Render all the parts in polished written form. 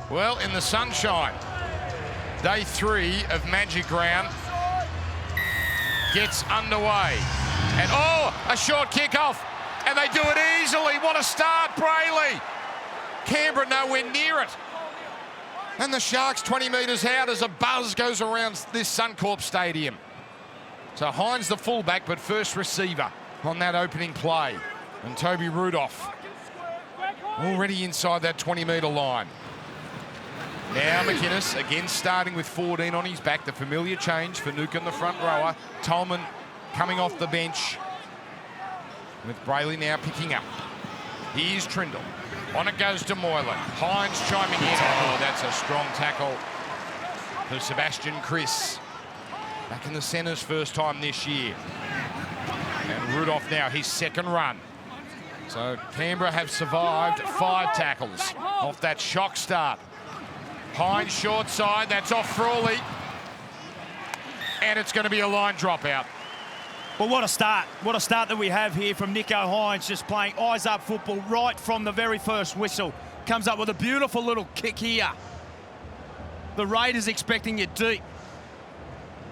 Well, in the sunshine, day 3 of Magic Round gets underway. And a short kick-off. And they do it easily. What a start, Brayley. Canberra nowhere near it. And the Sharks 20 metres out as a buzz goes around this Suncorp Stadium. So Hines the fullback, but first receiver on that opening play. And Toby Rudolph already inside that 20-metre line. Now McInnes again starting with 14 on his back. The familiar change for Nukin, the front rower. Tolman coming off the bench with Brayley now picking up. Here's Trindle. On it goes to Moylan. Hines chiming in. Oh, that's a strong tackle for Sebastian Chris. Back in the centres first time this year. And Rudolph now his second run. So Canberra have survived 5 tackles off that shock start. Hines short side, that's off Frawley. And it's going to be a line dropout. Well, what a start. What a start that we have here from Nicho Hines, just playing eyes-up football right from the very first whistle. Comes up with a beautiful little kick here. The Raiders expecting it deep.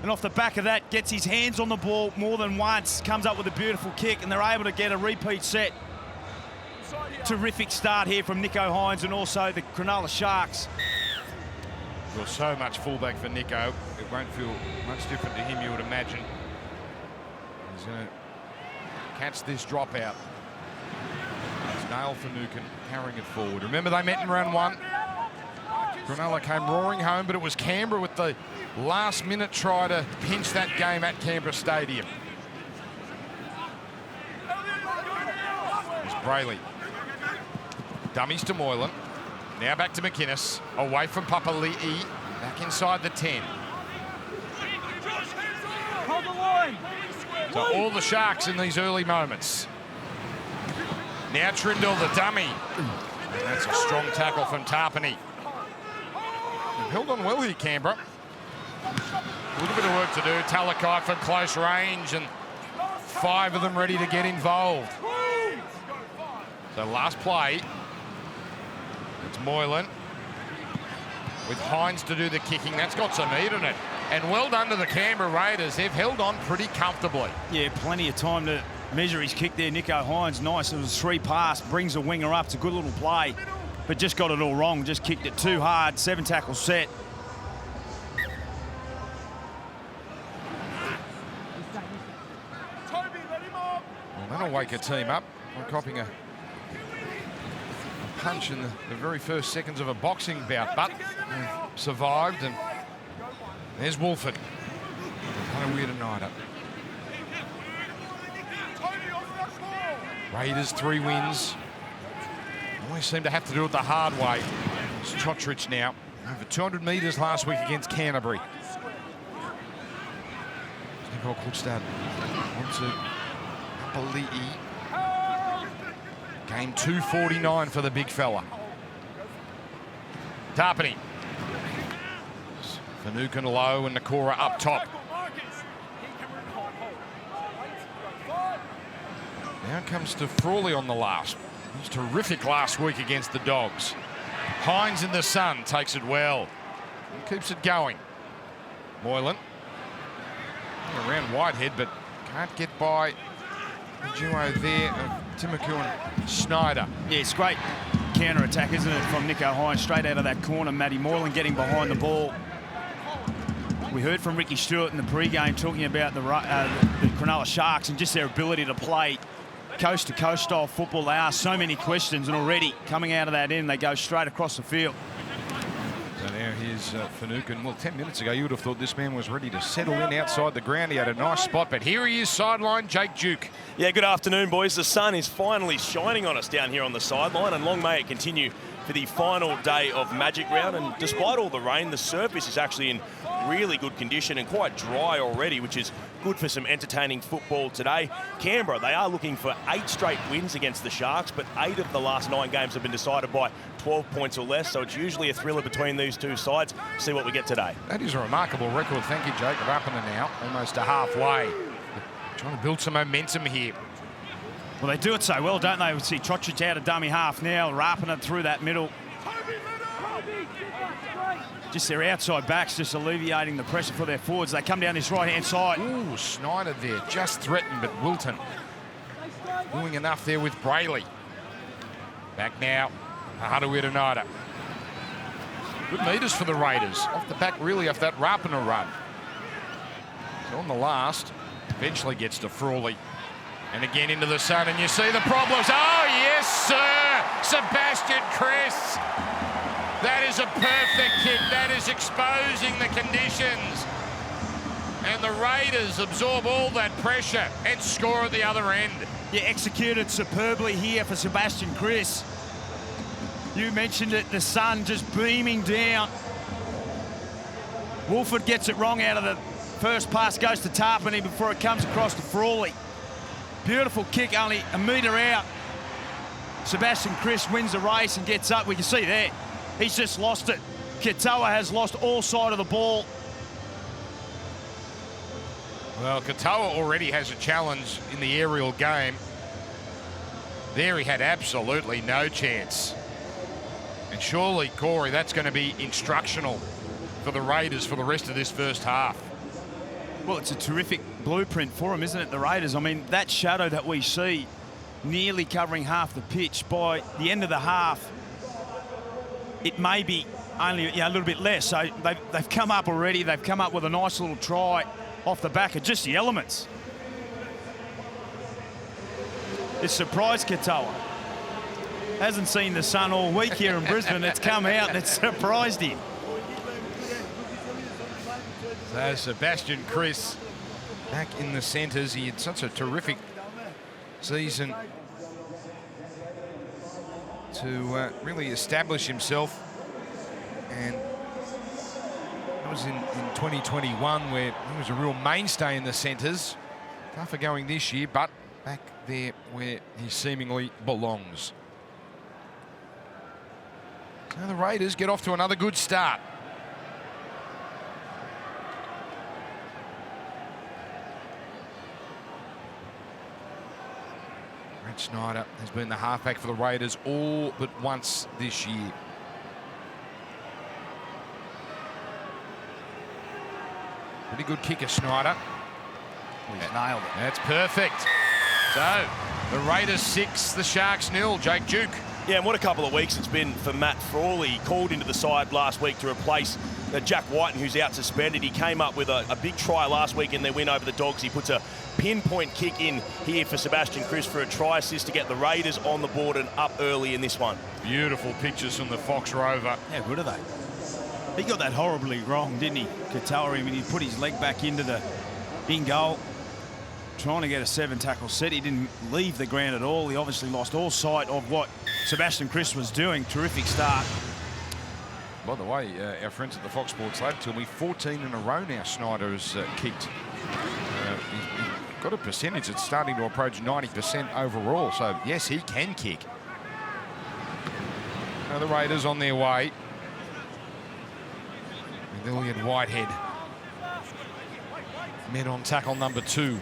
And off the back of that, gets his hands on the ball more than once. Comes up with a beautiful kick, and they're able to get a repeat set. Terrific start here from Nicho Hines and also the Cronulla Sharks. Well, so much fullback for Nicho. It won't feel much different to him, you would imagine. He's going to catch this dropout. It's nail for Nukin, carrying it forward. Remember they met in round 1? Cronulla came roaring home, but it was Canberra with the last-minute try to pinch that game at Canberra Stadium. It's Brayley. Dummies to Moylan. Now back to McInnes. Away from Papali'i. Back inside the 10. Hold the line. So all the Sharks in these early moments. Now Trindle, the dummy. And that's a strong tackle from Tarpany. They've held on well here, Canberra. A little bit of work to do. Talakai from close range, and 5 of them ready to get involved. So last play. It's Moylan with Hines to do the kicking. That's got some meat in it. And well done to the Canberra Raiders. They've held on pretty comfortably. Yeah, plenty of time to measure his kick there. Nicho Hines, nice. It was 3 pass, brings the winger up. It's a good little play, but just got it all wrong. Just kicked it too hard. 7 tackle set. Well, that'll wake a team up. I'm copying a punch in the very first seconds of a boxing bout, but survived. And there's Wolford. Kind of weird a night up. Raiders 3 wins. Always seem to have to do it the hard way. It's Chotrich now. Over 200 metres last week against Canterbury. Nicole Cookstad onto Papali'i. Game 249 for the big fella. Tarpany. Finucane low and Nakora up top. Now comes to Frawley on the last. He was terrific last week against the Dogs. Hines in the sun takes it well and keeps it going. Moylan around Whitehead, but can't get by the duo there of Timoku and Snyder. Yeah, it's great counter-attack, isn't it, from Nicho Hines, straight out of that corner. Matty Moylan getting behind the ball. We heard from Ricky Stewart in the pre-game talking about the Cronulla Sharks and just their ability to play coast-to-coast style football. They ask so many questions, and already coming out of that end, they go straight across the field. So now here's Finucane. Well, 10 minutes ago, you would have thought this man was ready to settle in outside the ground. He had a nice spot, but here he is, sideline, Jake Duke. Yeah, good afternoon, boys. The sun is finally shining on us down here on the sideline, and long may it continue for the final day of Magic Round. And despite all the rain, the surface is actually in really good condition and quite dry already, which is good for some entertaining football today. Canberra, they are looking for 8 straight wins against the Sharks, but 8 of the last 9 games have been decided by 12 points or less, so it's usually a thriller between these two sides. See what we get today. That is a remarkable record. Thank you, Jacob. Up and out, almost to halfway. Trying to build some momentum here. Well, they do it so well, don't they? We see Trotrich out of dummy half now, wrapping it through that middle. Just their outside backs just alleviating the pressure for their forwards. They come down this right-hand side. Ooh, Snyder there, just threatened, but Wilton doing enough there with Brayley. Back now, Ahatuiranada. Good meters for the Raiders. Off the back, really, off that Rapana run. So on the last, eventually gets to Frawley. And again into the sun, and you see the problems. Oh, yes, sir! Sebastian Chris. That is a perfect kick. That is exposing the conditions. And the Raiders absorb all that pressure and score at the other end. Yeah, executed superbly here for Sebastian Chris. You mentioned it, the sun just beaming down. Wolford gets it wrong out of the first pass, goes to Tarpany before it comes across to Frawley. Beautiful kick, only a metre out. Sebastian Chris wins the race and gets up. We can see there, he's just lost it. Katoa has lost all sight of the ball. Well, Katoa already has a challenge in the aerial game. There he had absolutely no chance. And surely, Corey, that's going to be instructional for the Raiders for the rest of this first half. Well, it's a terrific blueprint for them, isn't it, the Raiders? I mean, that shadow that we see nearly covering half the pitch, by the end of the half, it may be only a little bit less. So they've come up already. They've come up with a nice little try off the back of just the elements. It's surprised Katoa. Hasn't seen the sun all week here in Brisbane. It's come out and it's surprised him. So Sebastian Chris back in the centres. He had such a terrific season to really establish himself. And that was in 2021 where he was a real mainstay in the centres. Tougher going this year, but back there where he seemingly belongs. So the Raiders get off to another good start. Brett Snyder has been the halfback for the Raiders all but once this year. Pretty good kicker, Snyder. He's nailed it. That's perfect. So, the Raiders 6, the Sharks 0. Jake Duke. Yeah, and what a couple of weeks it's been for Matt Frawley. He called into the side last week to replace Jack Whiten, who's out suspended. He came up with a big try last week in their win over the Dogs. He puts a pinpoint kick in here for Sebastian Chris for a try assist to get the Raiders on the board and up early in this one. Beautiful pictures from the Fox Rover. How good are they? He got that horribly wrong, didn't he, Katoa? I mean, he put his leg back into the in goal, trying to get a 7-tackle set. He didn't leave the ground at all. He obviously lost all sight of what Sebastian Chris was doing. Terrific start. By the way, our friends at the Fox Sports Lab told me 14 in a row now Snyder has kicked. He's got a percentage that's starting to approach 90% overall. So, yes, he can kick. Now the Raiders on their way. William Whitehead met on tackle number 2.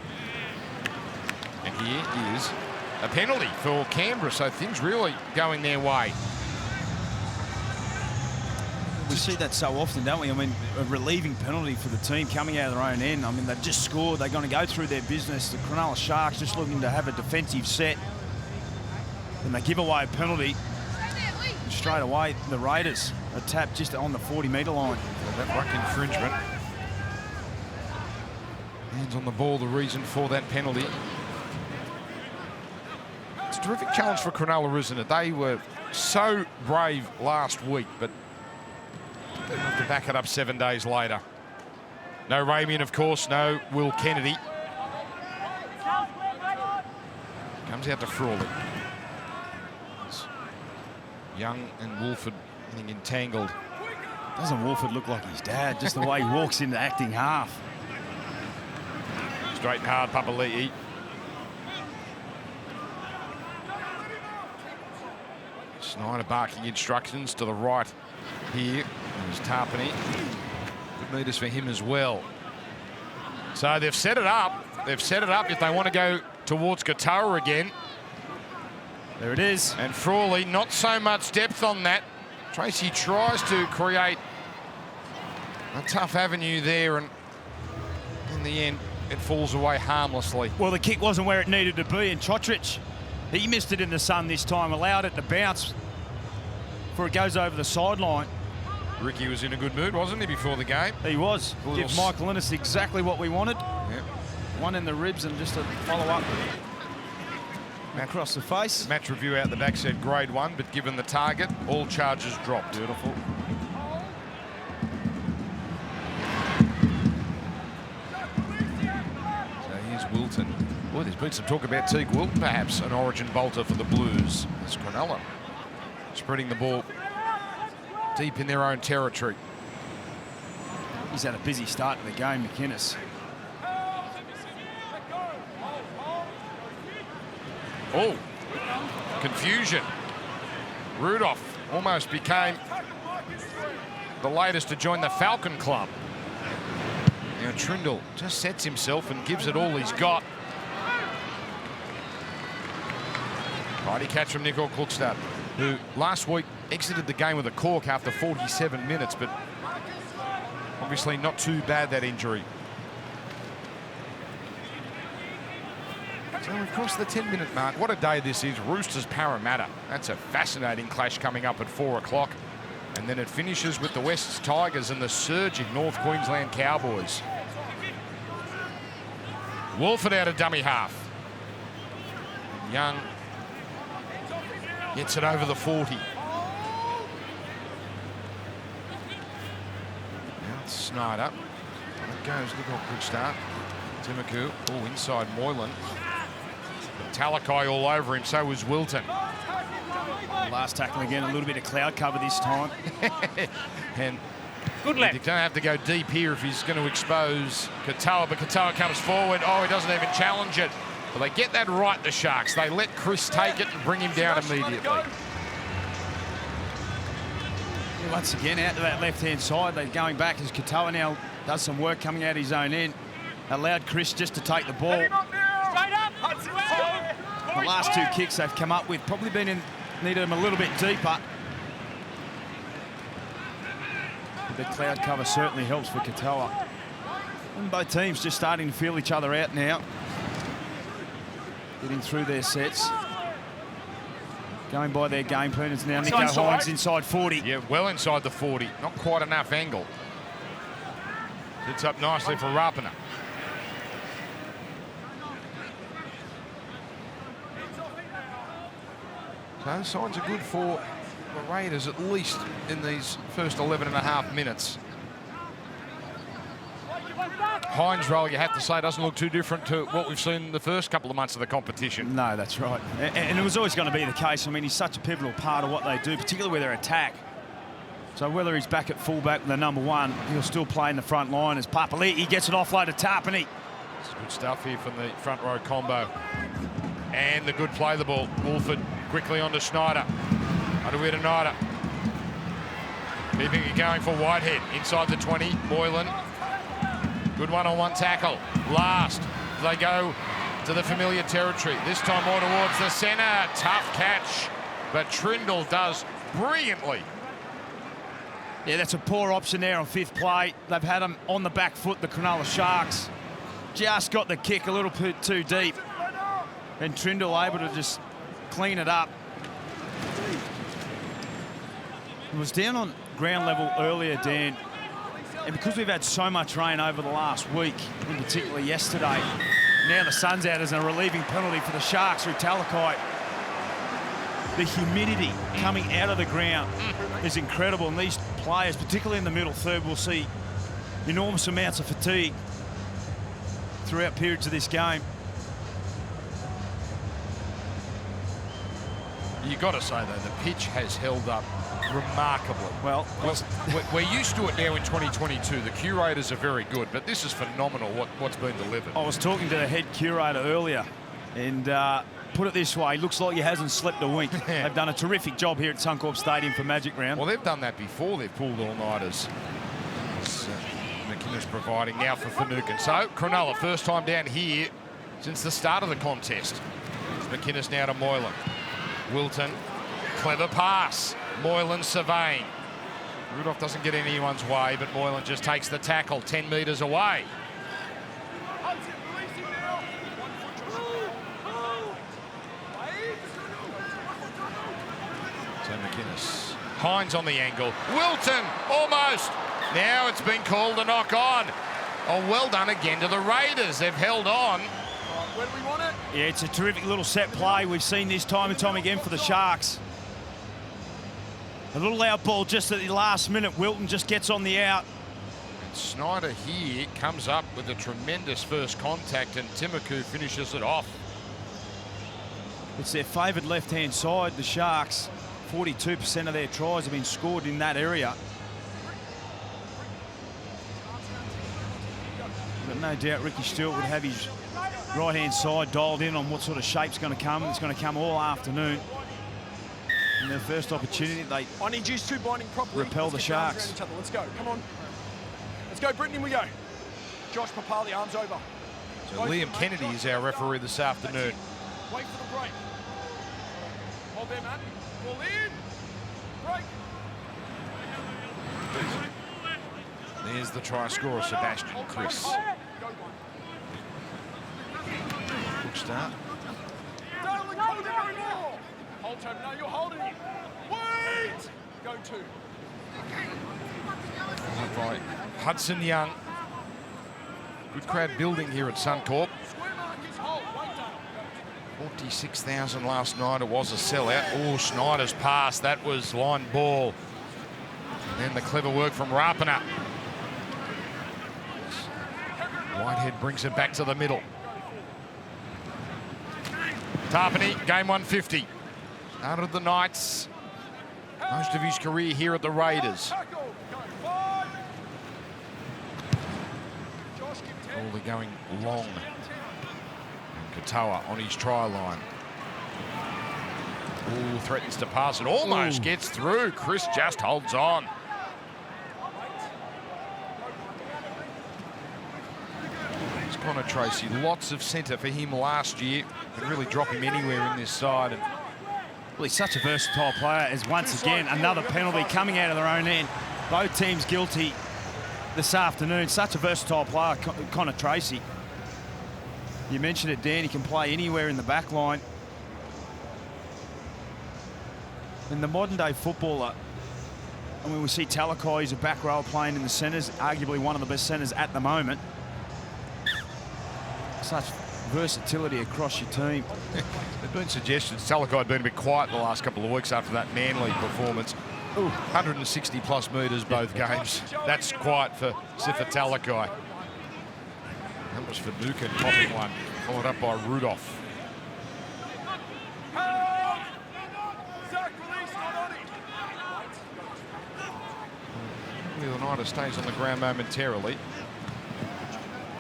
And here is a penalty for Canberra, so things really going their way. We see that so often, don't we? I mean, a relieving penalty for the team coming out of their own end. I mean, they've just scored. They're going to go through their business. The Cronulla Sharks just looking to have a defensive set. And they give away a penalty. And straight away, the Raiders are tapped just on the 40-metre line. That ruck infringement. Hands on the ball, the reason for that penalty. It's a terrific challenge for Cronulla, isn't it? They were so brave last week, but they have to back it up 7 days later. No Ramian, of course, no Will Kennedy. Comes out to Frawley. It's Young and Wolford getting entangled. Doesn't Wolford look like his dad, just the way he walks into acting half? Straight and hard, Papali'i. Snyder barking instructions to the right here. There's Tarpany. Good meters for him as well. So they've set it up. They've set it up if they want to go towards Katoa again. There it is. And Frawley, not so much depth on that. Tracy tries to create a tough avenue there, and in the end, it falls away harmlessly. Well, the kick wasn't where it needed to be, and Chotrich, he missed it in the sun this time, allowed it to bounce before it goes over the sideline. Ricky was in a good mood, wasn't he, before the game? He was. Give Michael Innes exactly what we wanted. Yep. One in the ribs and just a follow-up across the face. Match review out the back said grade 1, but given the target, all charges dropped. Beautiful. So here's Wilton. Boy, there's been some talk about Teague Wilton, perhaps an origin bolter for the Blues. It's Cronulla spreading the ball deep in their own territory. He's had a busy start to the game, McInnes. Oh, confusion. Rudolph almost became the latest to join the Falcon Club. Now Trindle just sets himself and gives it all he's got. Righty catch from Nicole Klukstad, who last week exited the game with a cork after 47 minutes, but obviously not too bad, that injury. So we've crossed the 10-minute mark. What a day this is. Roosters Parramatta. That's a fascinating clash coming up at 4 o'clock. And then it finishes with the West's Tigers and the surging North Queensland Cowboys. Wolford out of dummy half. Young gets it over the 40. Now it's Snyder. It goes Nicole Klukstad. Timoku. Oh, inside Moylan. Talakai all over him, so was Wilton. Last tackle again, a little bit of cloud cover this time. And good lad. He's going to have to go deep here if he's going to expose Katoa, but Katoa comes forward. Oh, he doesn't even challenge it. But they get that right, the Sharks. They let Chris take it and bring him down immediately. Once again, out to that left-hand side. They're going back as Katoa now does some work coming out his own end. Allowed Chris just to take the ball. The last two kicks they've come up with probably needed them a little bit deeper. The cloud cover certainly helps for Katoa. And both teams just starting to feel each other out now. Getting through their sets. Going by their game plan. It's now Nico Hines inside 40. Yeah, well inside the 40. Not quite enough angle. Sits up nicely for Rapana. So signs are good for the Raiders, at least in these first 11 and a half minutes. Hines' role, you have to say, doesn't look too different to what we've seen in the first couple of months of the competition. No, that's right. And it was always going to be the case. I mean, he's such a pivotal part of what they do, particularly with their attack. So whether he's back at fullback with the number 1, he'll still play in the front line as Papali'i gets it offload to Tarpany. It's good stuff here from the front row combo. And the good play the ball. Wolford quickly onto Schneider. Aduwira-Naida. Keeping it going for Whitehead. Inside the 20, Moylan. Good one-on-one tackle. Last, they go to the familiar territory. This time more towards the centre. Tough catch, but Trindle does brilliantly. Yeah, that's a poor option there on 5th play. They've had him on the back foot, the Cronulla Sharks. Just got the kick a little bit too deep. And Trindle able to just clean it up. It was down on ground level earlier, Dan. And because we've had so much rain over the last week, in particular yesterday, now the sun's out as a relieving penalty for the Sharks through Talakai. The humidity coming out of the ground is incredible, and these players, particularly in the middle third, will see enormous amounts of fatigue throughout periods of this game. You've got to say, though, the pitch has held up remarkably. Well, we're used to it now in 2022. The curators are very good, but this is phenomenal what's been delivered. I was talking to the head curator earlier, and put it this way, looks like he hasn't slept a wink. They've done a terrific job here at Suncorp Stadium for Magic Round. Well, they've done that before. They've pulled all-nighters. McInnes providing now for Finucane. So, Cronulla, first time down here since the start of the contest. McInnes now to Moylan. Wilton, clever pass. Moylan surveying. Rudolph doesn't get in anyone's way, but Moylan just takes the tackle 10 metres away. So McInnes. Hines on the angle. Wilton, almost. Now it's been called a knock on. Oh, well done again to the Raiders. They've held on. Where do we want it? Yeah, it's a terrific little set play. We've seen this time and time again for the Sharks. A little out ball just at the last minute. Wilton just gets on the out. And Snyder here comes up with a tremendous first contact, and Timoku finishes it off. It's their favoured left-hand side, the Sharks. 42% of their tries have been scored in that area. But no doubt Ricky Stewart would have his right-hand side dialed in on what sort of shape's going to come. It's going to come all afternoon. In their first opportunity, they I need you two binding properly. repel the Sharks. Each other. Let's go. Come on. Let's go, Brittany. We go. Josh Papali, arms over. So Liam Kennedy is our referee this afternoon. Wait for the break. Hold there, man. Ball in. Break. There's the try scorer, Sebastian Chris. Good start. Darling, hold it no more. Hold time. No, you're holding it. Wait. Go two. By Hudson Young. Good crowd building here at Suncorp. Square mark is hold. Wait, Dale. 46,000 last night. It was a sellout. Oh, Schneider's pass. That was line ball. And then the clever work from Rapana. Whitehead brings it back to the middle. Tarpany, game 150. Started the Knights. Most of his career here at the Raiders. All going long. And Katoa on his try line. Ooh, threatens to pass it. Almost gets through. Chris just holds on. Connor Tracy, lots of centre for him last year. Could really drop him anywhere in this side. And Well, he's such a versatile player as once again another penalty coming out of their own end. Both teams guilty this afternoon. Such a versatile player, Connor Tracy. You mentioned it, Dan, he can play anywhere in the back line. And the modern day footballer, I mean, we see Talakai, he's a back row playing in the centres, arguably one of the best centres at the moment. Such versatility across your team. There's been suggestions Talakai had been a bit quiet the last couple of weeks after that Manly performance. 160 plus metres both games. That's quiet for Sifa Talakai. That was for Nuka topping one, followed up by Rudolph. Leonardo stays on the ground momentarily.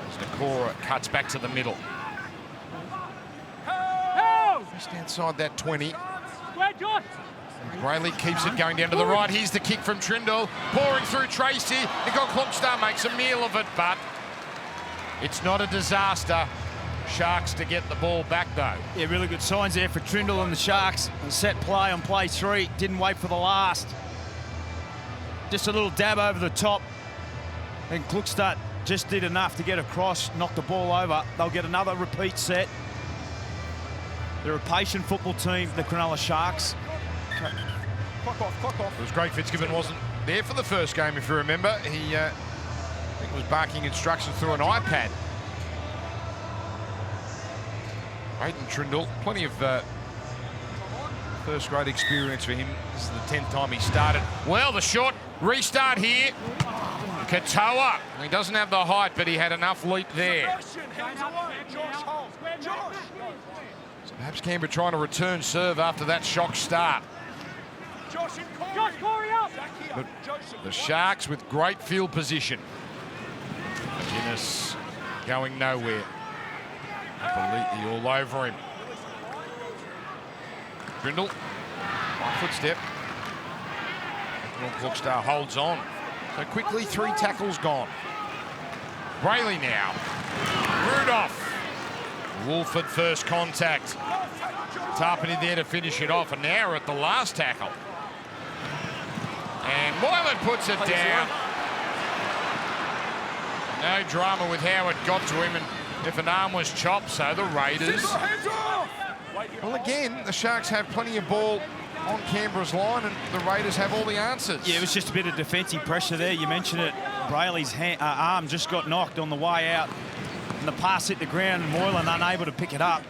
As Nakora cuts back to the middle. Just outside that 20. Brayley keeps it going down to the right. Here's the kick from Trindle. Pouring through Tracy. Nicole Klockstar makes a meal of it, but it's not a disaster. Sharks to get the ball back, though. Yeah, really good signs there for Trindle and the Sharks. A set play on play 3. Didn't wait for the last. Just a little dab over the top. And Klookstad just did enough to get across, knock the ball over. They'll get another repeat set. They're a patient football team, the Cronulla Sharks. Clock off, clock off. It was great Fitzgibbon wasn't there for the first game, if you remember. He I think was barking instructions through an iPad. Hayden Trindle, plenty of first grade experience for him. This is the 10th time he started. Well, the short restart here. Katoa. He doesn't have the height, but he had enough leap there. So perhaps Canberra trying to return serve after that shock start. But the Sharks with great field position. McInnes going nowhere. Completely all over him. Grindle, one footstep. Klockstar holds on. So quickly, 3 tackles gone. Brayley now. Rudolph. Wolford first contact. Tarpany there to finish it off, and now we're at the last tackle. And Moylan puts it down. No drama with how it got to him, and if an arm was chopped, so the Raiders. Well, again, the Sharks have plenty of ball on Canberra's line, and the Raiders have all the answers. Yeah, it was just a bit of defensive pressure there. You mentioned it. Brayley's arm just got knocked on the way out, and the pass hit the ground, and Moylan unable to pick it up.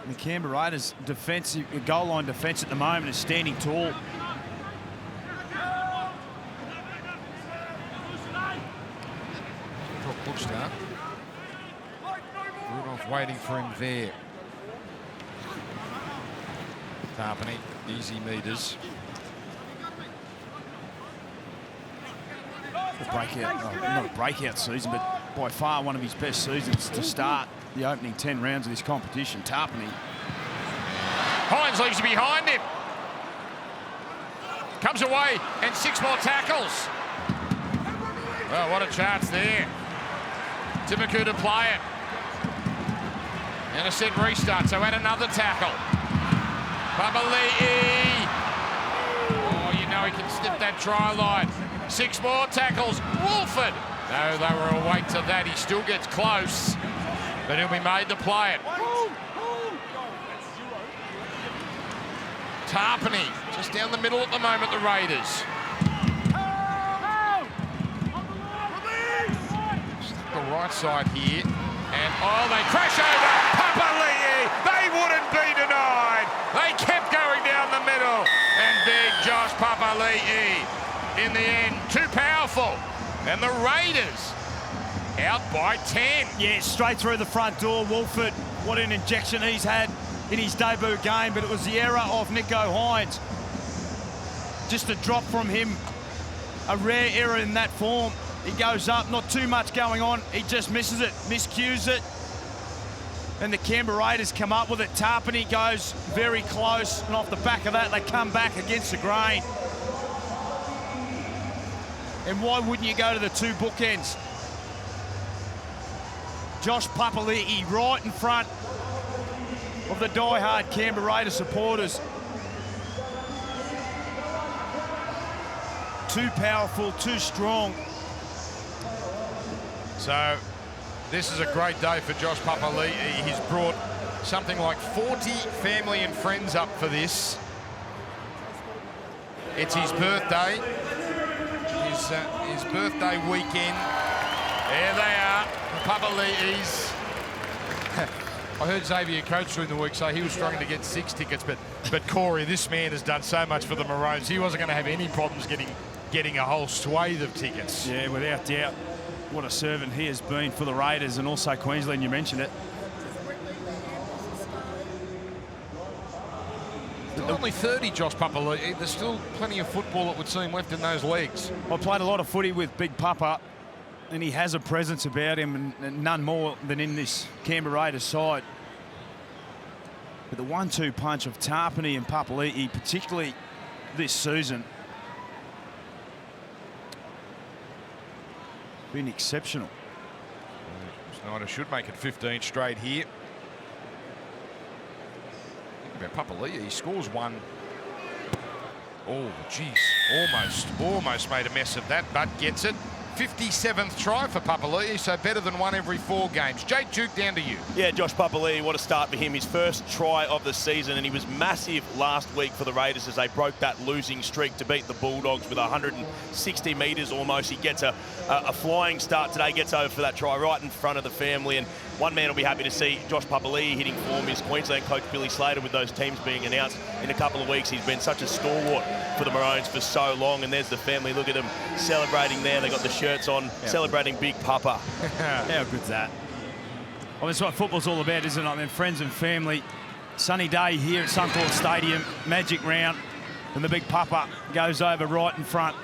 And the Canberra Raiders' defensive goal line defence at the moment is standing tall. Good start. Rudolph waiting for him there. Tarpany, easy meters. Not a breakout season, but by far one of his best seasons to start the opening 10 rounds of this competition. Tarpany. Hines leaves behind him. Comes away, and 6 more tackles. Well, what a chance there. Timaku to play it. And a set restart, so add another tackle. Babali'i. Oh, you know he can snip that try line. 6 more tackles. Wolford. No, they were awake to that. He still gets close, but he'll be made to play it. Tarpany, just down the middle at the moment, the Raiders. The right side here, and oh, they crash over Papali'i. They wouldn't be denied. They kept going down the middle, and big Josh Papali'i in the end, too powerful, and the Raiders out by 10. Yeah, straight through the front door. Wolford, what an injection he's had in his debut game, but it was the error of Nico Hines. Just a drop from him, a rare error in that form. He goes up, not too much going on. He just misses it, miscues it. And the Canberra Raiders come up with it. Tarpany goes very close, and off the back of that, they come back against the grain. And why wouldn't you go to the 2 bookends? Josh Papali'i right in front of the die-hard Canberra Raiders supporters. Too powerful, too strong. So this is a great day for Josh Papali'i. He's brought something like 40 family and friends up for this. It's his birthday. His birthday weekend. There they are, the Papali'is. I heard Xavier Coates during the week say he was struggling to get 6 tickets, but Corey, this man has done so much for the Maroons. He wasn't going to have any problems getting a whole swathe of tickets. Yeah, without doubt. What a servant he has been for the Raiders and also Queensland, you mentioned it. Still only 30, Josh Papali'i. There's still plenty of football that would seem left in those legs. I played a lot of footy with Big Papa, and he has a presence about him, and none more than in this Canberra Raiders side. But the 1-2 punch of Tarpany and Papali'i, particularly this season, been exceptional. Snyder should make it 15 straight here. Think about Papali'i, he scores one. Oh, geez, almost made a mess of that, but gets it. 57th try for Papali'i, so better than 1 every 4 games. Jake Duke, down to you. Yeah, Josh Papali'i, what a start for him. His first try of the season, and he was massive last week for the Raiders as they broke that losing streak to beat the Bulldogs with 160 metres almost. He gets a flying start today, gets over for that try right in front of the family, and one man will be happy to see Josh Papali'i hitting form is Queensland coach Billy Slater. With those teams being announced in a couple of weeks, he's been such a stalwart for the Maroons for so long, and there's the family. Look at them celebrating there. They got the shirts on, celebrating Big Papa. How good's that? Well, that's what football's all about, isn't it? I mean, friends and family. Sunny day here at Suncorp Stadium, magic round, and the Big Papa goes over right in front.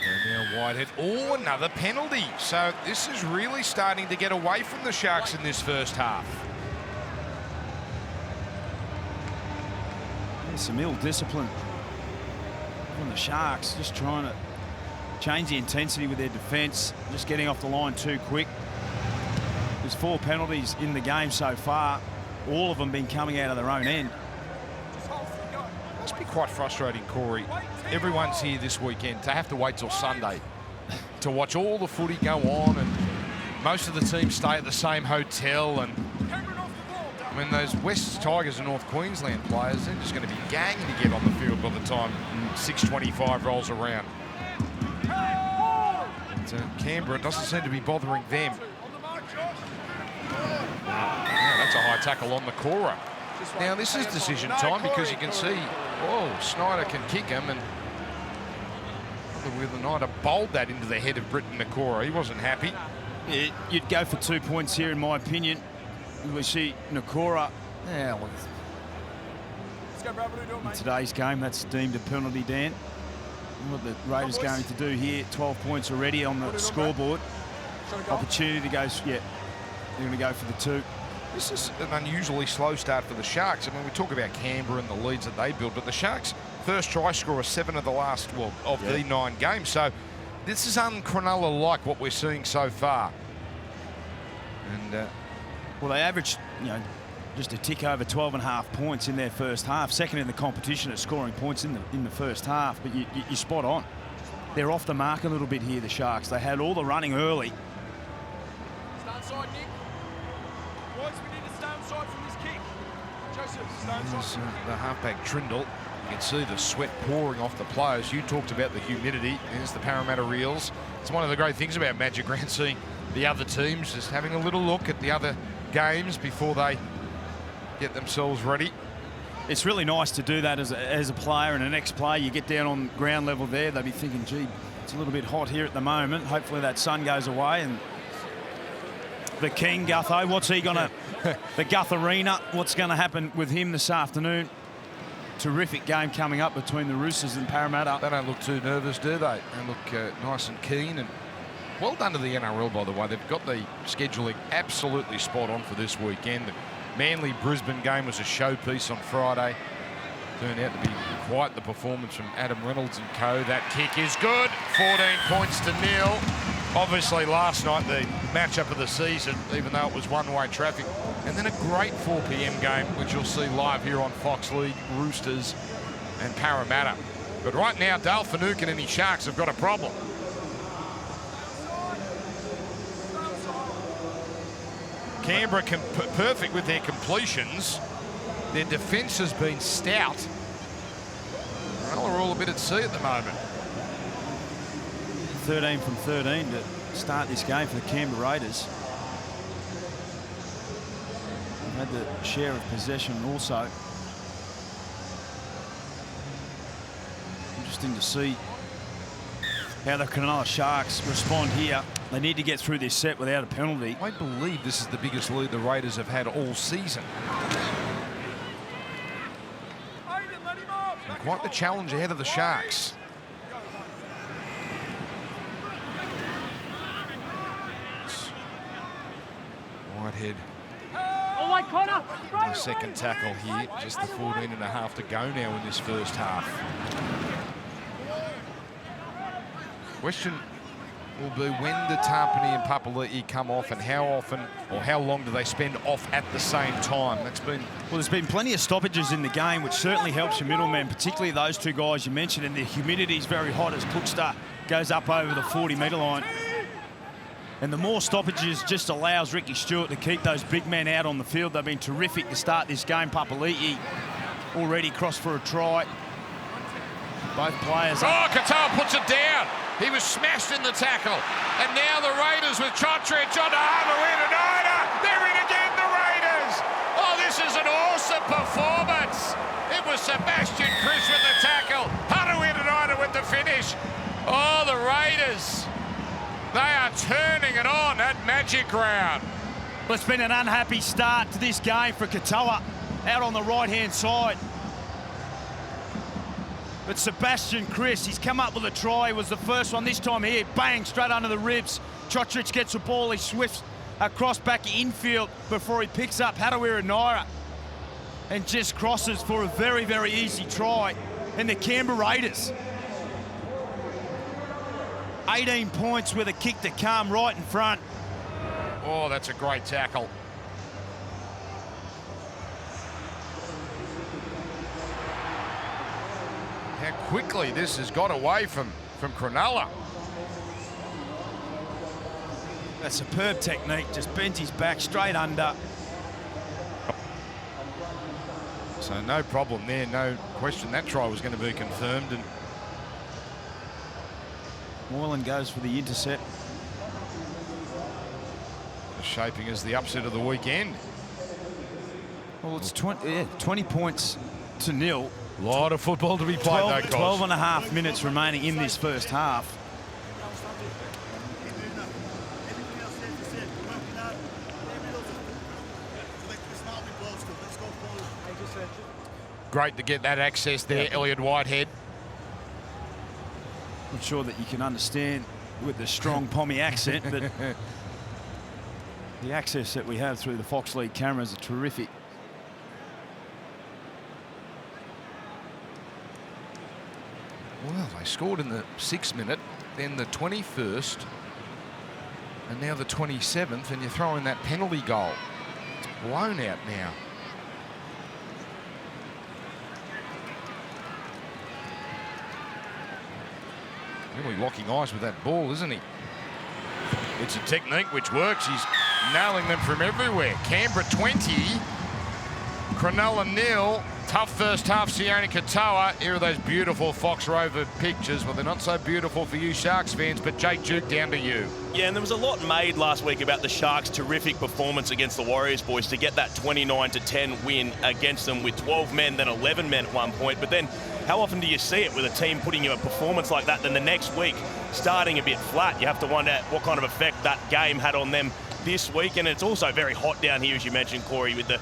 And now Whitehead. Oh, another penalty. So this is really starting to get away from the Sharks in this first half. There's some ill discipline from the Sharks, just trying to change the intensity with their defence, just getting off the line too quick. There's 4 penalties in the game so far. all of them been coming out of their own end. Must be quite frustrating, Corey. Everyone's here this weekend to have to wait till Sunday to watch all the footy go on, and most of the teams stay at the same hotel. And I mean, those West Tigers and North Queensland players, they're just going to be ganging to get on the field by the time 6:25 rolls around. But, Canberra doesn't seem to be bothering them. Yeah, that's a high tackle on the Cora. Now, this is decision time because you can see, oh, Snyder can kick him, and the Snyder bowled that into the head of Britton Nakora. He wasn't happy. Yeah, you'd go for 2 points here, in my opinion. We see Nakora. Yeah, well, in today's game, that's deemed a penalty, Dan. What the Raiders going to do here? 12 points already on the scoreboard. Opportunity to go. Yeah, they're going to go for the 2. This is an unusually slow start for the Sharks. I mean, we talk about Canberra and the leads that they build, but the Sharks' first try scorer 7 of the last, well, of the 9 games. So this is un-Cronulla-like what we're seeing so far. And well, they averaged, just a tick over 12.5 points in their first half. Second in the competition at scoring points in the first half. But you're spot on. They're off the mark a little bit here, the Sharks. They had all the running early. Stand side, Nick. Boys, we need to stand side from this kick. Joseph, stand side. The halfback Trindle. You can see the sweat pouring off the players. You talked about the humidity. There's the Parramatta Reels. It's one of the great things about Magic Round, seeing the other teams just having a little look at the other games before they get themselves ready. It's really nice to do that as a player and an ex-player. You get down on ground level there, they'll be thinking, gee, it's a little bit hot here at the moment. Hopefully that sun goes away. And the King, Gutho, what's he going to... the Guth Arena, what's going to happen with him this afternoon? Terrific game coming up between the Roosters and Parramatta. They don't look too nervous, do they? They look nice and keen. And well done to the NRL, by the way. They've got the scheduling absolutely spot on for this weekend. The Manly-Brisbane game was a showpiece on Friday. Turned out to be quite the performance from Adam Reynolds and co. That kick is good. 14 points to 0. Obviously, last night, the matchup of the season, even though it was one-way traffic. And then a great 4 p.m. game, which you'll see live here on Fox League, Roosters and Parramatta. But right now, Dale Finucane and his Sharks have got a problem. Canberra perfect with their completions. Their defence has been stout. Well, we're all a bit at sea at the moment. 13 from 13 to start this game for the Canberra Raiders. They've had the share of possession also. Interesting to see how the Cronulla Sharks respond here. They need to get through this set without a penalty. I believe this is the biggest lead the Raiders have had all season. And quite the challenge ahead of the Sharks. Whitehead. The second tackle here. Just the 14.5 to go now in this first half. Question will be, when do Tarpany and Papali'i come off, and how often or how long do they spend off at the same time? That's been... Well, there's been plenty of stoppages in the game, which certainly helps your middlemen, particularly those 2 guys you mentioned, and the humidity is very hot as Cookster goes up over the 40-metre line. And the more stoppages just allows Ricky Stewart to keep those big men out on the field. They've been terrific to start this game. Papali'i already crossed for a try. Both players... Oh, Katoa puts it down. He was smashed in the tackle. And now the Raiders with Chotrich on to Harawira-Naida. They're in again, the Raiders. Oh, this is an awesome performance. It was Sebastian Chris with the tackle. Harawira-Naida with the finish. Oh, the Raiders. They are turning it on at Magic Round. Well, it's been an unhappy start to this game for Katoa out on the right-hand side. But Sebastian Chris, he's come up with a try. It was the first one this time here. Bang, straight under the ribs. Chotrich gets the ball. He swifts across back infield before he picks up Harawira-Naida and just crosses for a very, very easy try. And the Canberra Raiders, 18 points with a kick to come right in front. Oh, that's a great tackle. quickly this has got away from Cronulla. That superb technique, just bends his back straight under. So no problem there, no question that try was going to be confirmed. And Moylan goes for the intercept. shaping as the upset of the weekend. Well, it's 20 points to nil. A lot of football to be played, though, guys. 12 and a half minutes remaining in this first half. Great to get that access there, Elliot Whitehead. Not sure that you can understand with the strong Pommy accent, but the access that we have through the Fox League cameras are terrific. Well, they scored in the 6th minute, then the 21st, and now the 27th, and you throw in that penalty goal. It's blown out now. Really locking eyes with that ball, isn't he? It's a technique which works. He's nailing them from everywhere. Canberra 20, Cronulla 0. Tough first half, Sione Katoa. Here are those beautiful Fox Rover pictures. Well, they're not so beautiful for you Sharks fans, but Jake Duke, down to you. Yeah, and there was a lot made last week about the Sharks' terrific performance against the Warriors, boys, to get that 29-10 win against them with 12 men, then 11 men at one point. But then how often do you see it with a team putting you a performance like that, then the next week starting a bit flat? You have to wonder what kind of effect that game had on them this week. And it's also very hot down here, as you mentioned, Corey, with the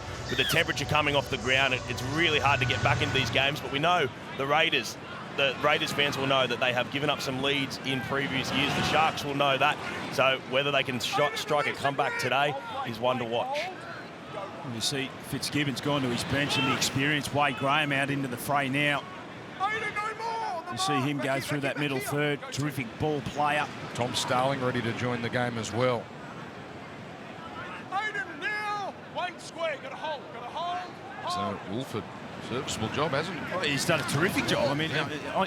temperature coming off the ground. It's really hard to get back into these games, but we know the Raiders fans will know that they have given up some leads in previous years. The Sharks will know that. So whether they can strike a comeback today is one to watch. You see Fitzgibbon's gone to his bench, and the experienced Wade Graham out into the fray now. You see him go through that middle third. Terrific ball player. Tom Starling ready to join the game as well. So Wolford, serviceable job, hasn't he? Well, he's done a terrific job. I mean,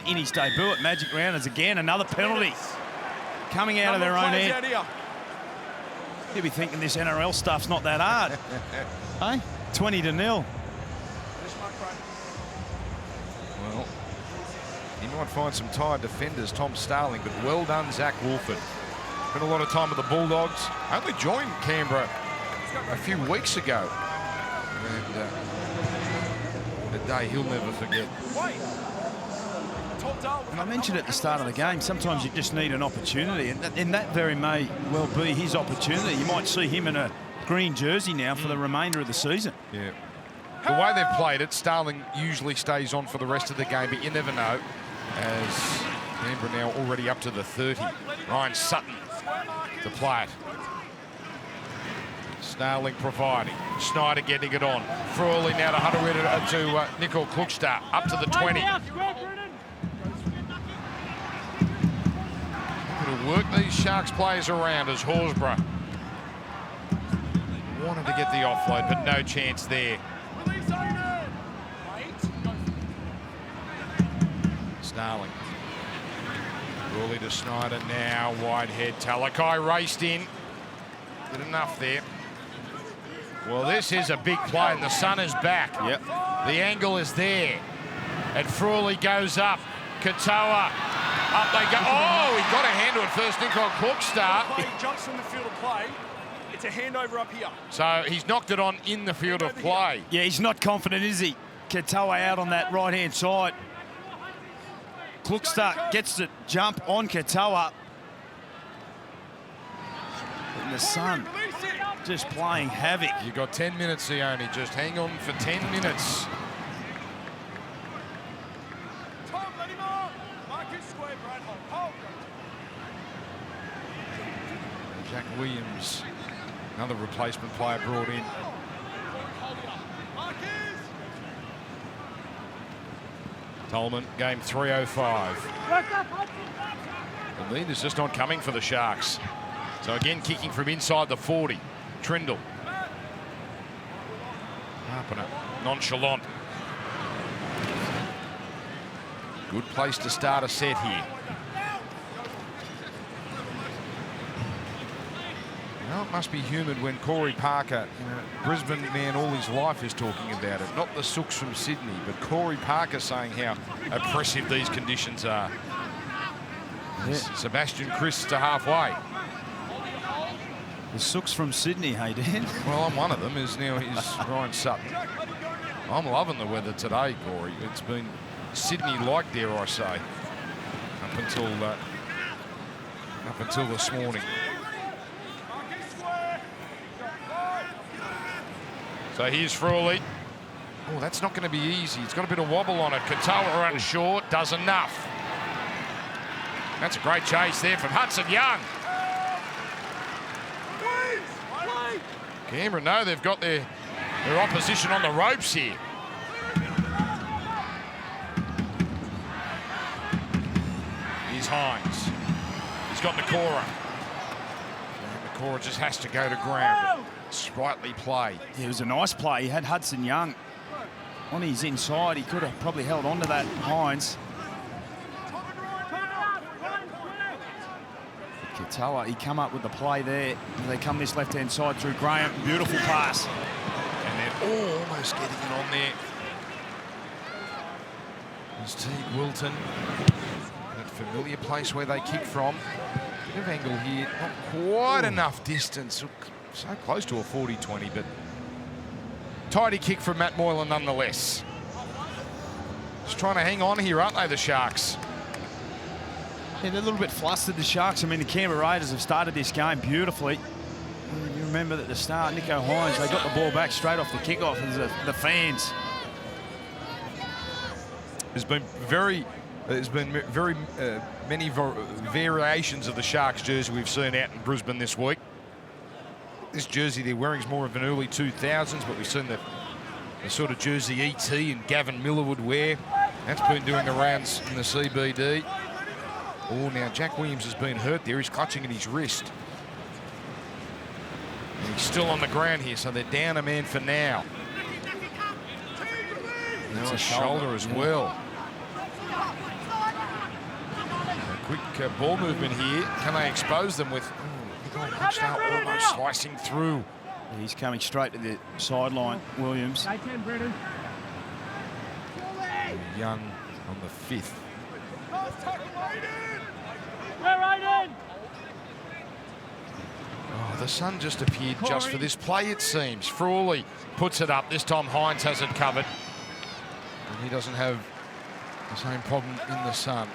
in his debut at Magic Rounders, again, another penalty coming out of their own end. You'll be thinking this NRL stuff's not that hard. Hey, 20-0. Well, he might find some tired defenders, Tom Starling, but well done, Zach Wolford. Spent a lot of time with the Bulldogs. Only joined Canberra a few weeks ago. And a day he'll never forget. And I mentioned at the start of the game, sometimes you just need an opportunity, and that very may well be his opportunity. You might see him in a green jersey now for the remainder of the season. Yeah. The way they've played it, Starling usually stays on for the rest of the game, but you never know. As Canberra now already up to the 30. Ryan Sutton to play it. Starling providing. Snyder getting it on. Frawley now to huddle it to Nicole Klukstad. Up to the 20. It'll work these Sharks players around as Horsburgh wanted to get the offload, but no chance there. Starling. Frawley to Snyder now. Whitehead. Talakai raced in. Did enough there. Well, this is a big play, and the sun is back. Yep. The angle is there. And Frawley goes up. Katoa. Up they go. Oh, he got a hand to it first. Nicole Klukstad. He jumps from the field of play. It's a handover up here. So he's knocked it on in the field of play. Yeah, he's not confident, is he? Katoa out on that right-hand side. Klukstad gets the jump on Katoa. And the sun just playing havoc. You've got 10 minutes, Sione. Just hang on for 10 minutes. Jack Williams, another replacement player brought in. Tolman, game 3:05. The lead is just not coming for the Sharks. So again, kicking from inside the 40. Trindle. Harpener, nonchalant. Good place to start a set here. Well, it must be humid when Corey Parker, Brisbane man all his life, is talking about it. Not the Sooks from Sydney, but Corey Parker saying how oppressive these conditions are. Yeah. Sebastian Chris to halfway. The Sooks from Sydney, hey, Dan? Well, I'm one of them. He's Ryan Sutton. I'm loving the weather today, Corey. It's been Sydney-like, dare I say, up until this morning. So here's Frawley. Oh, that's not going to be easy. It's got a bit of wobble on it. Katoa runs short, does enough. That's a great chase there from Hudson Young. Canberra know they've got their opposition on the ropes here. Here's Hines. He's got Nakora. And Nakora just has to go to ground. Sprightly play. Yeah, it was a nice play. He had Hudson Young on his inside. He could have probably held on to that, Hines. Katoa, he come up with the play there. They come this left-hand side through Graham. Beautiful pass. And they're almost getting it on there. There's Teague Wilton. That familiar place where they kick from. Bit of angle here. Not quite enough distance. So close to a 40-20, but tidy kick from Matt Moylan nonetheless. Just trying to hang on here, aren't they, the Sharks? Yeah, they're a little bit flustered, the Sharks. I mean, the Canberra Raiders have started this game beautifully. You remember at the start, Nico Hines, they got the ball back straight off the kickoff, and the fans. There's been very many variations of the Sharks jersey we've seen out in Brisbane this week. This jersey they're wearing is more of an early 2000s, but we've seen the sort of jersey E.T. and Gavin Miller would wear. That's been doing the rounds in the CBD. Oh, now Jack Williams has been hurt there. He's clutching at his wrist. And he's still on the ground here, so they're down a man for now. Now a shoulder as well. A quick ball movement here. Can they expose them with... Start almost slicing through. He's coming straight to the sideline, Williams. Young on the 5th. Oh, the sun just appeared just for this play, it seems. Frawley puts it up. This time Hines has it covered. And he doesn't have the same problem in the sun.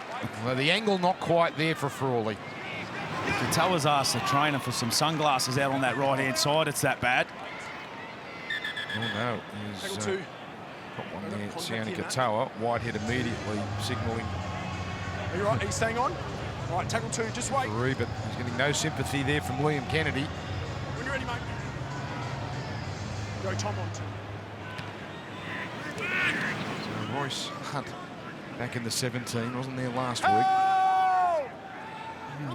Well, the angle not quite there for Frawley. Katoa's asked the trainer for some sunglasses out on that right-hand side. It's that bad. Oh, no. He's got one there. Sione Katoa. Whitehead immediately signalling. Are you right? Are you staying on? All right, tackle 2. Just wait. But he's getting no sympathy there from Liam Kennedy. When you're ready, mate. Go Tom on 2. So Royce Hunt back in the 17. Wasn't there last week. You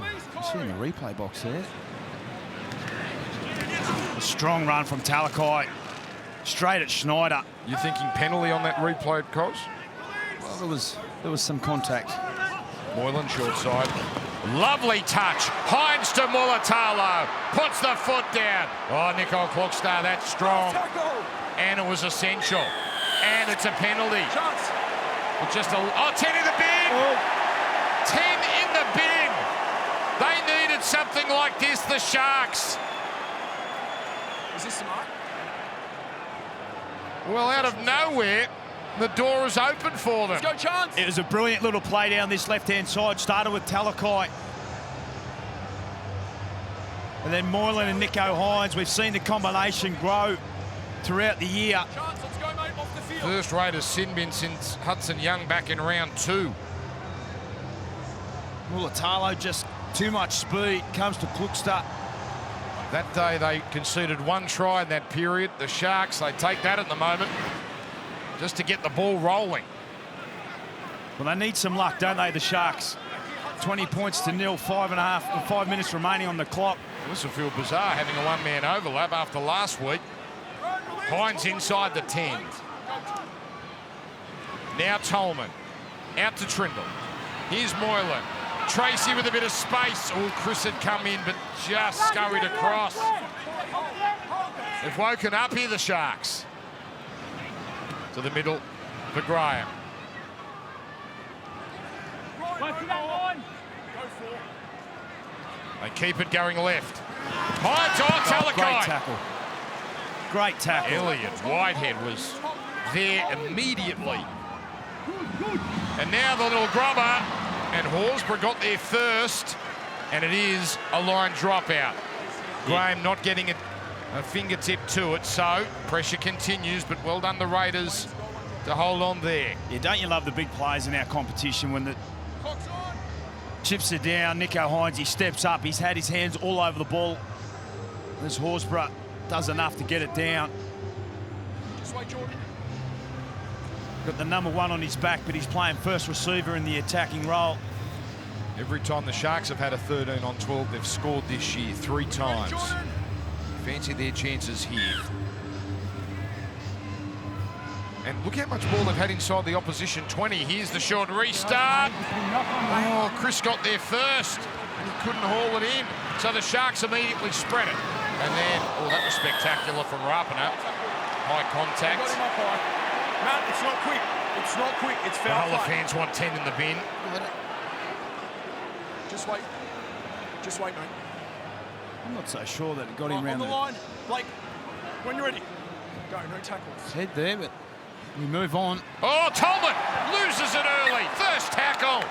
see in the replay box there. A strong run from Talakai. Straight at Schneider. You thinking penalty on that replay, Cos? Well, there was some contact. Moylan short side. Lovely touch. Hines to Mulatalo. Puts the foot down. Oh, Nico Klockstar, that's strong. And it was essential. And it's a penalty. It's just 10 in the bin. 10 in the bin. They needed something like this, the Sharks. Is this smart? Well, out of nowhere, the door is open for them. Let's go, Chance. It was a brilliant little play down this left-hand side. Started with Talakai. And then Moylan and Nico Hines. We've seen the combination grow throughout the year. Chance, let's go, mate, off the field. First rated sin bin since Hudson Young back in round 2. Mulatalo just too much speed. Comes to Klookster. That day they conceded 1 try in that period. The Sharks, they take that at the moment just to get the ball rolling. Well, they need some luck, don't they, the Sharks? 20 points to 0, 5 minutes remaining on the clock. This will feel bizarre having a one-man overlap after last week. Hines inside the 10. Now Tolman. Out to Trindle. Here's Moylan. Tracy with a bit of space. Oh, Chris had come in, but just scurried across. They've woken up here, the Sharks. To the middle for Graham. They keep it going left. Hides on Talakai. Great tackle. Great tackle. Elliott Whitehead was there immediately. And now the little grubber, and Horsburgh got there first, and it is a line dropout. Graham not getting a fingertip to it, so pressure continues, but well done the Raiders to hold on there. Yeah, don't you love the big players in our competition when the chips are down, Nicho Hynes, he steps up, he's had his hands all over the ball. This Horsburgh does enough to get it down. Just wait, Jordan. Got the number 1 on his back, but he's playing first receiver in the attacking role. Every time the Sharks have had a 13 on 12, they've scored this year 3 times. Fancy their chances here. And look how much ball they've had inside the opposition 20. Here's the short restart. Oh, Chris got there first, and he couldn't haul it in. So the Sharks immediately spread it. And then, oh, that was spectacular from Rapana. High contact. Matt, it's not quick. It's not quick. It's foul All the play. fans want 10 in the bin. Just wait. Just wait, mate. I'm not so sure that it got him On round the the line. Blake, when you're ready. Go, no tackles. head there, but we move on. Oh, Tolman loses it early. First tackle.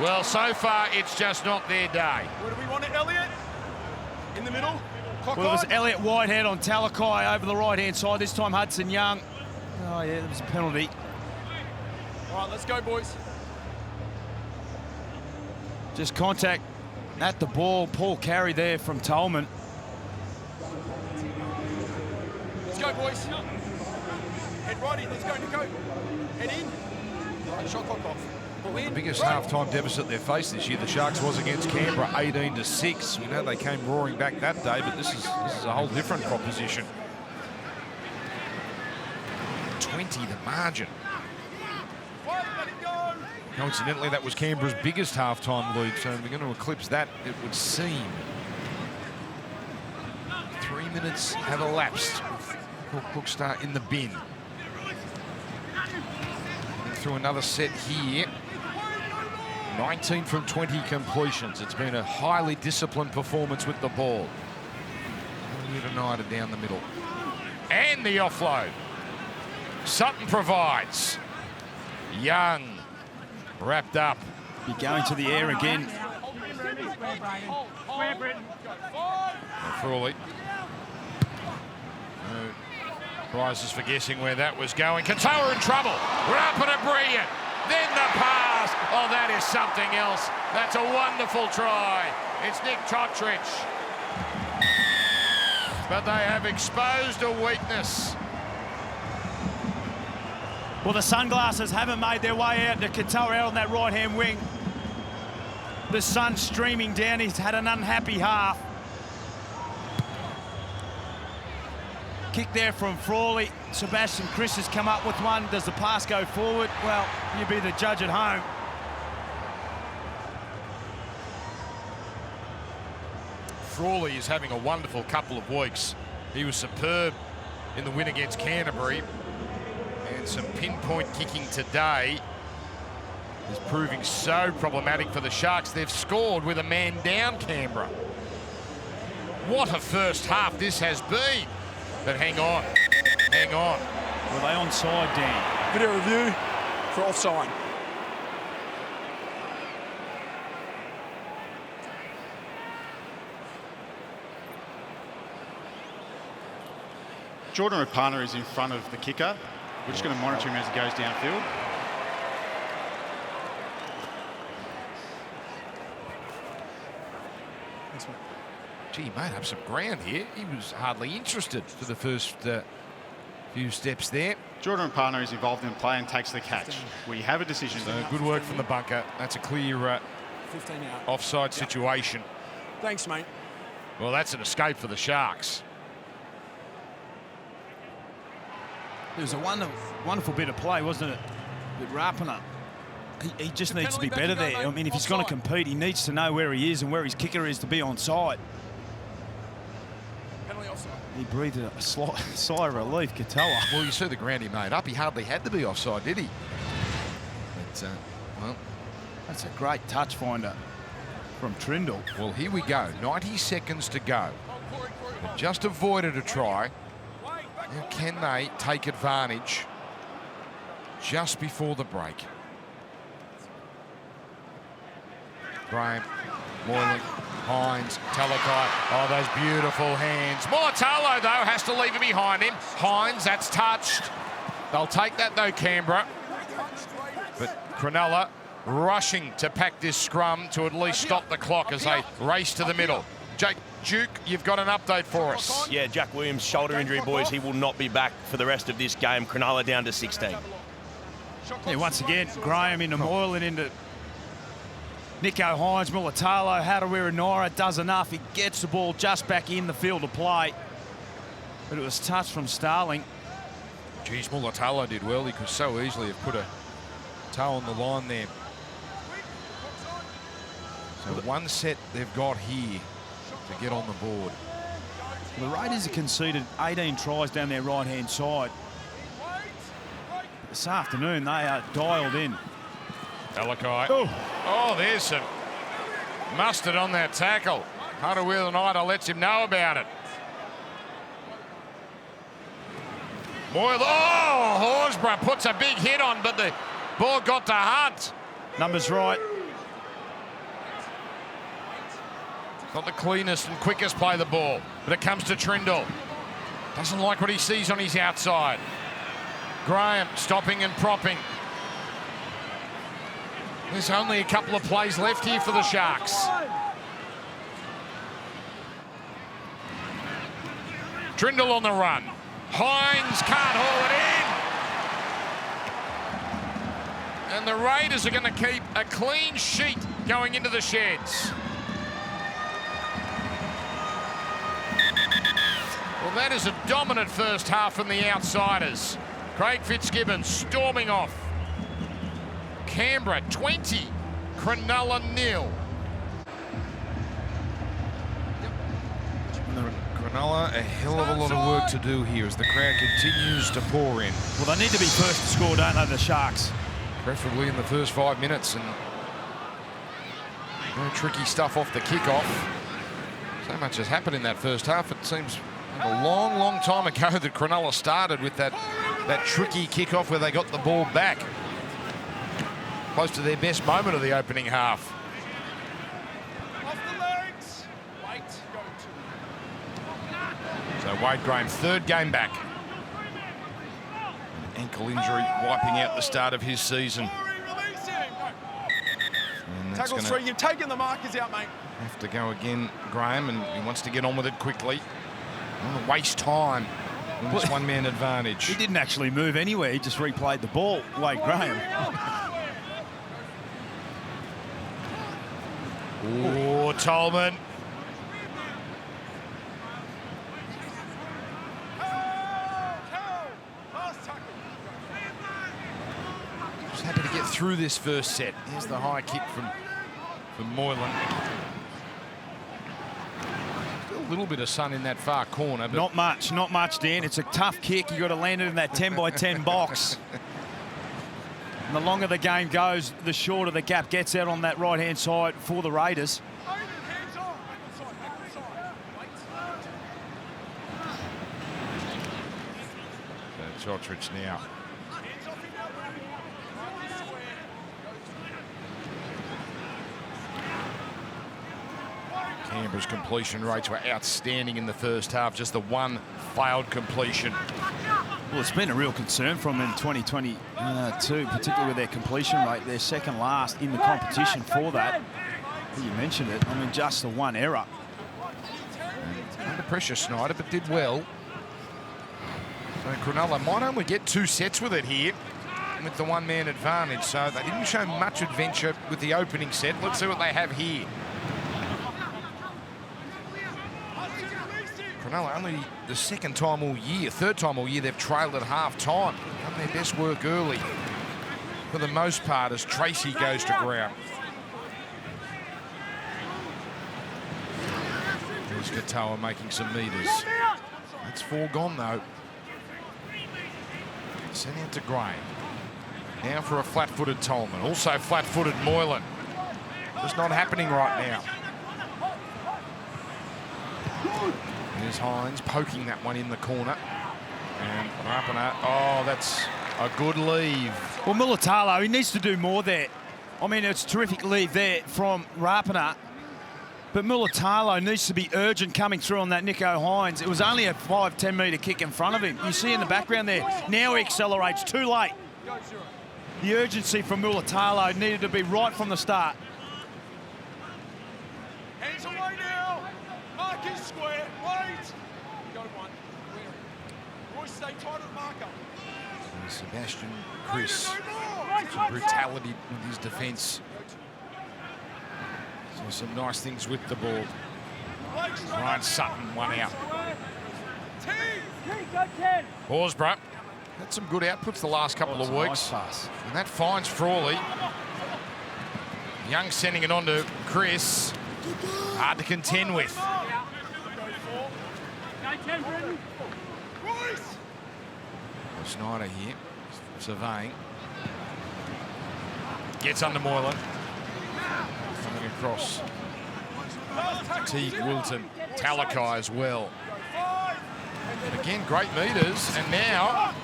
Well, so far, it's just not their day. Where do we want it, Elliott? In the middle. Clock Well, it was on. Elliott Whitehead on Talakai over the right-hand side. This time Hudson Young. Oh, yeah, there was a penalty. All right, let's go, boys. Just contact at the ball. Paul carry there from Tolman. Let's go, boys. Head right in. Let's go, Nico. Head in. All right, shot clock off. Pull in. The biggest Go. half-time deficit they faced this year, the Sharks, was against Canberra, 18-6. We know they came roaring back that day, but this is a whole different proposition. 20 the margin. Let it go. Coincidentally, that was Canberra's biggest half-time lead, so we're going to eclipse that, it would seem. 3 minutes have elapsed. Cookstar in the bin. Through another set here. 19 from 20 completions. It's been a highly disciplined performance with the ball. United down the middle. And the offload. Sutton provides. Young wrapped up. Be going to the air again. Frawley. No prizes for guessing where that was going. Katoa in trouble. Rapana brilliant. Then the pass. Oh, that is something else. That's a wonderful try. It's Nick Totrich. But they have exposed a weakness. Well, the sunglasses haven't made their way out to Katoa out on that right-hand wing. The sun's streaming down. He's had an unhappy half. Kick there from Frawley. Sebastian Chris has come up with one. Does the pass go forward? Well, you be the judge at home. Frawley is having a wonderful couple of weeks. He was superb in the win against Canterbury. And some pinpoint kicking today is proving so problematic for the Sharks. They've scored with a man down, Canberra. What a first half this has been. But hang on, hang on. Were they onside, Dan? Video review for offside. Jordan Rapana is in front of the kicker. We're just going to monitor him as he goes downfield. Gee, he made up some ground here. He was hardly interested for the first few steps there. Jordan Rapana is involved in the play and takes the catch. We have a decision. So good work from the bunker. That's a clear 15 out. offside situation. Thanks, mate. Well, that's an escape for the Sharks. It was a wonderful bit of play, wasn't it? But Rapana, he just needs to be better there. I mean, if he's going to compete, he needs to know where he is and where his kicker is to be on side. He breathed a sigh of relief, Katoa. Well, you see the ground he made up. He hardly had to be offside, did he? But, well, that's a great touch finder from Trindle. Well, here we go. 90 seconds to go. They've just avoided a try. Now, can they take advantage just before the break? Graham, Moylan, Hines, Talakai. Oh, those beautiful hands. Mulatalo, though, has to leave it behind him. Hines, that's touched. They'll take that, though, Canberra. But Cronulla rushing to pack this scrum to at least stop the clock as they race to the middle. Jake Duke, you've got an update for us. Yeah, Jack Williams, shoulder injury, boys. He will not be back for the rest of this game. Cronulla down to 16. Yeah, once again, Graham into Moylan, into Nico Hines, Mulatalo, Harawira-Naera does enough. He gets the ball just back in the field of play. But it was touched from Starling. Geez, Mulatalo did well. He could so easily have put a toe on the line there. So one set they've got here to get on the board. The Raiders have conceded 18 tries down their right-hand side. This afternoon, they are dialed in. Talakai. Oh, there's some mustard on that tackle. Harawira-Naera lets him know about it. Moyle, oh, Horsburgh puts a big hit on, but the ball got to Hunt. Numbers right. Not the cleanest and quickest play the ball, but it comes to Trindle. Doesn't like what he sees on his outside. Graham stopping and propping. There's only a couple of plays left here for the Sharks. Trindle on the run. Hines can't haul it in. And the Raiders are going to keep a clean sheet going into the sheds. Well, that is a dominant first half from the outsiders. Craig Fitzgibbon storming off. Canberra 20, Cronulla 0. Cronulla, a hell of a lot of work to do here as the crowd continues to pour in. Well, they need to be first to score, don't they, the Sharks? Preferably in the first 5 minutes, and very tricky stuff off the kickoff. So much has happened in that first half. It seems like a long, long time ago that Cronulla started with that tricky kickoff where they got the ball back. Close to their best moment of the opening half. Off the legs. Wait. So Wade Graham, third game back. An ankle injury wiping out the start of his season. And that's Tackle 3, you've taken the markers out, mate. have to go again, Graham, and he wants to get on with it quickly. Don't want to waste time in this one-man advantage. He didn't actually move anywhere. He just replayed the ball, Wade Graham. Oh, Tolman. Just happy to get through this first set. Here's the high kick from Moylan. Still a little bit of sun in that far corner. But Not much, Dan. It's a tough kick. You've got to land it in that 10 by 10 box. And the longer the game goes, the shorter the gap gets out on that right-hand side for the Raiders. Chotrich now. Canberra's completion rates were outstanding in the first half. Just the one failed completion. Well, it's been a real concern from them in 2022, particularly with their completion rate. They're second last in the competition for that. You mentioned it. I mean, just the one error. Under pressure, Snyder, but did well. So Cronulla might only get 2 sets with it here with the one-man advantage. So they didn't show much adventure with the opening set. Let's see what they have here. Cronulla only the third time all year they've trailed at half-time. Done their best work early. for the most part as Tracy goes to ground. There's Katoa making some metres. That's 4 gone though. Sent out to Gray. Now for a flat-footed Tolman. Also flat-footed Moylan. Just not happening right now. There's Hines poking that one in the corner. And Rapana, oh, that's a good leave. Well, Mulatalo, he needs to do more there. I mean, it's a terrific leave there from Rapana. But Mulatalo needs to be urgent coming through on that Nico Hines. It was only a 5-10 metre kick in front of him. You see in the background there, now he accelerates too late. The urgency from Mulatalo needed to be right from the start. Hands away now. Mark is square. Wait. Go one. Royce, stay tight at the marker. Sebastian Chris, some brutality with his defence. So some nice things with the ball. Ryan Sutton, one out. Horsburgh had some good outputs the last couple of weeks. Nice And that finds Frawley. Young sending it on to Chris. Hard to contend with. Snyder here, surveying. Gets under Moylan. Coming across. Teague, Wilton, Talakai as well. And again, great metres. And now,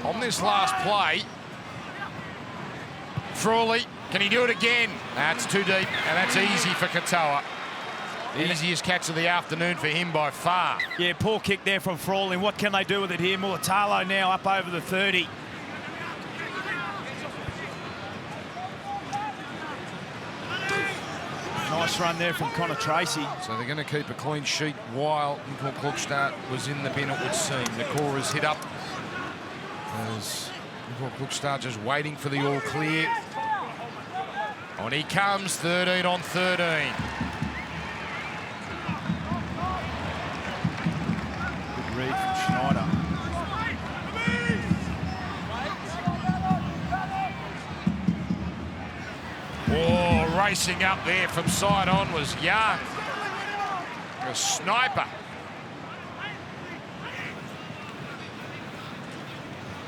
on this last play, Frawley, can he do it again? That's too deep, and that's easy for Katoa. Easiest catch of the afternoon for him by far. Yeah, poor kick there from Frawley. What can they do with it here? Mulatalo now up over the 30. Nice run there from Connor Tracy. So they're going to keep a clean sheet while Nicole Klukstad was in the bin, it would seem. The core is hit up as Nicole Klukstad just waiting for the all clear. On he comes, 13 on 13. Read from Schneider. Oh, racing up there from side on was Young. A sniper.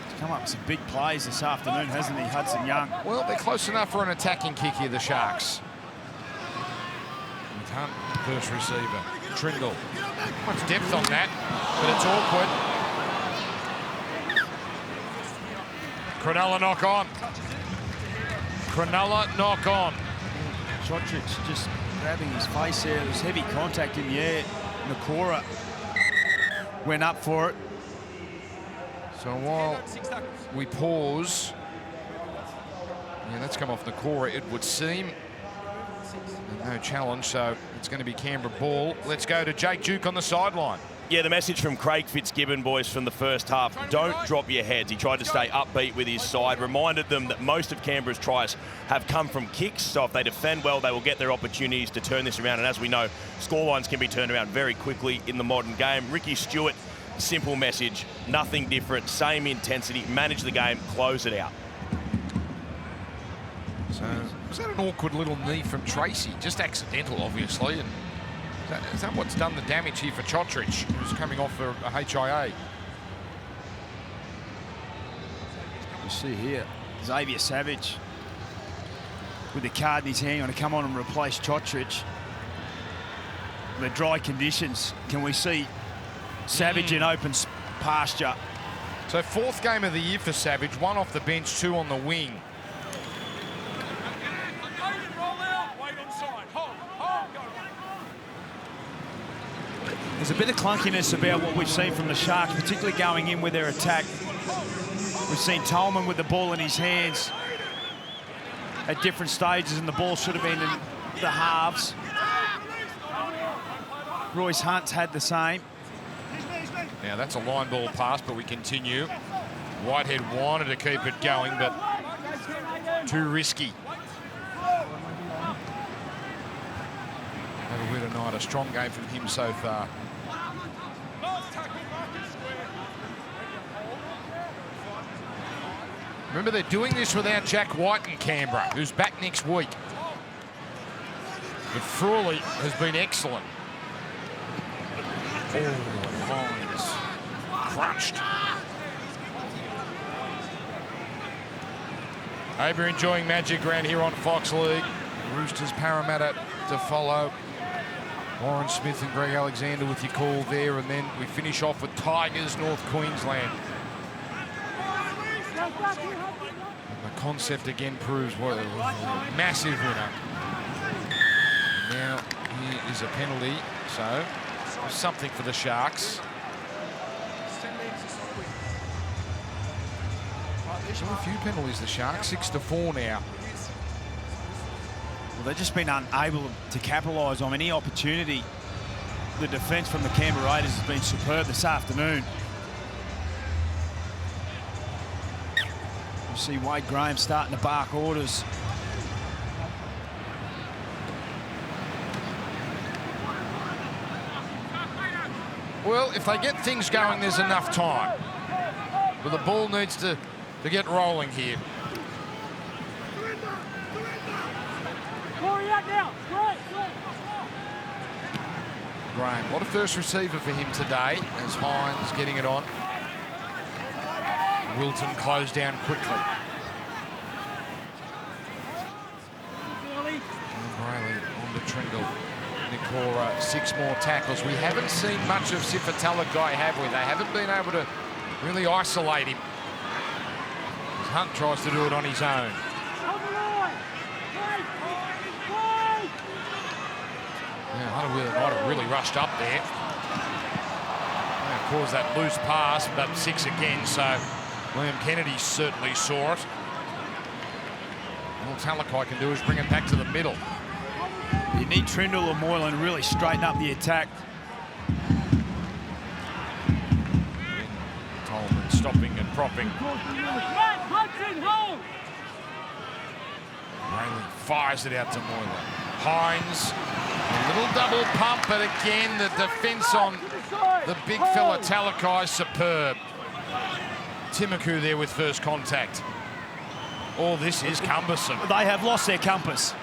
He's come up with some big plays this afternoon, hasn't he, Hudson Young? Well, they're close enough for an attacking kick here, the Sharks. With Hunt, first receiver. Trindle. Much depth on that, but it's awkward. Cronulla knock on. Cronulla knock on. Chotrich just grabbing his face there. There was heavy contact in the air. Nakora went up for it. So while we pause, yeah, that's come off Nakora, it would seem. And no challenge, so it's going to be Canberra ball. Let's go to Jake Duke on the sideline. Yeah, the message from Craig Fitzgibbon, boys, from the first half, don't drop your heads. He tried to stay upbeat with his side, reminded them that most of Canberra's tries have come from kicks, so if they defend well, they will get their opportunities to turn this around, and as we know, scorelines can be turned around very quickly in the modern game. Ricky Stewart, simple message, nothing different, same intensity, manage the game, close it out. So, was that an awkward little knee from Tracy? Just accidental, obviously. And is that what's done the damage here for Chotrich, who's coming off a HIA? You see here, Xavier Savage with the card in his hand, going to come on and replace Chotrich. The dry conditions, can we see Savage in open pasture? So 4th game of the year for Savage, 1 off the bench, 2 on the wing. There's a bit of clunkiness about what we've seen from the Sharks, particularly going in with their attack. We've seen Tolman with the ball in his hands at different stages, and the ball should have been in the halves. Royce Hunt's had the same. Now that's a line ball pass, but we continue. Whitehead wanted to keep it going, but too risky. Have a bit tonight, a strong game from him so far. Remember, they're doing this without Jack White in Canberra, who's back next week. But Frawley has been excellent. Oh, Hines. Crunched. Hope you're enjoying Magic Round here on Fox League. Roosters, Parramatta to follow. Warren Smith and Greg Alexander with your call there, and then we finish off with Tigers, North Queensland. And the concept again proves what a massive winner. Now here is a penalty, so something for the Sharks. So a few penalties, the Sharks, 6-4 now. Well, they've just been unable to capitalise on any opportunity. The defence from the Canberra Raiders has been superb this afternoon. You see Wade Graham starting to bark orders. Well, if they get things going, there's enough time. But the ball needs to get rolling here. Graham, what a first receiver for him today as Hines getting it on. Wilton closed down quickly. Brayley on the Trindle. Nikora, 6 more tackles. We haven't seen much of Sifatalagai, have we? They haven't been able to really isolate him. As Hunt tries to do it on his own. Yeah, Hunter Wheeler might have really rushed up there. Caused that loose pass, but 6 again, so William Kennedy certainly saw it. All Talakai can do is bring it back to the middle. You need Trindle or Moylan to really straighten up the attack. Tolman stopping and propping. Rayleigh fires it out to Moylan. Hines, a little double pump, but again the defence on the big fella Talakai is superb. Timoku there with first contact. All this is cumbersome. They have lost their compass.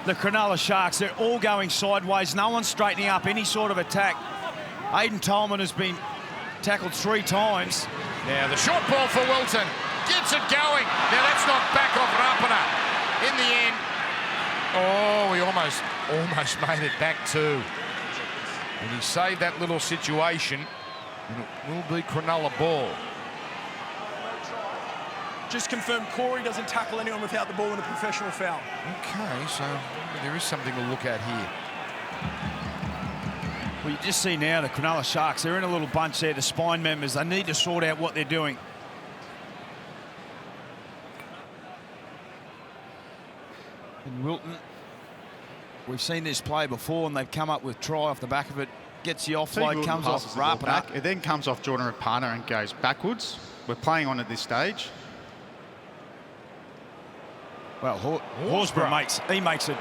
The Cronulla Sharks, they're all going sideways. No one's straightening up any sort of attack. Aidan Tolman has been tackled 3 times. Now the short ball for Wilton. Gets it going. Now that's not back off an opener. In the end, oh, he almost made it back too. And he saved that little situation. And it will be Cronulla ball. Just confirm Corey doesn't tackle anyone without the ball in a professional foul. Okay, so there is something to look at here. Well, you just see now the Cronulla Sharks, they're in a little bunch there, the spine members. They need to sort out what they're doing. And Wilton, we've seen this play before, and they've come up with try off the back of it. Gets the offload, comes off Rapana. It then comes off Jordan Rapana and goes backwards. We're playing on at this stage. Well, Horsburgh makes it.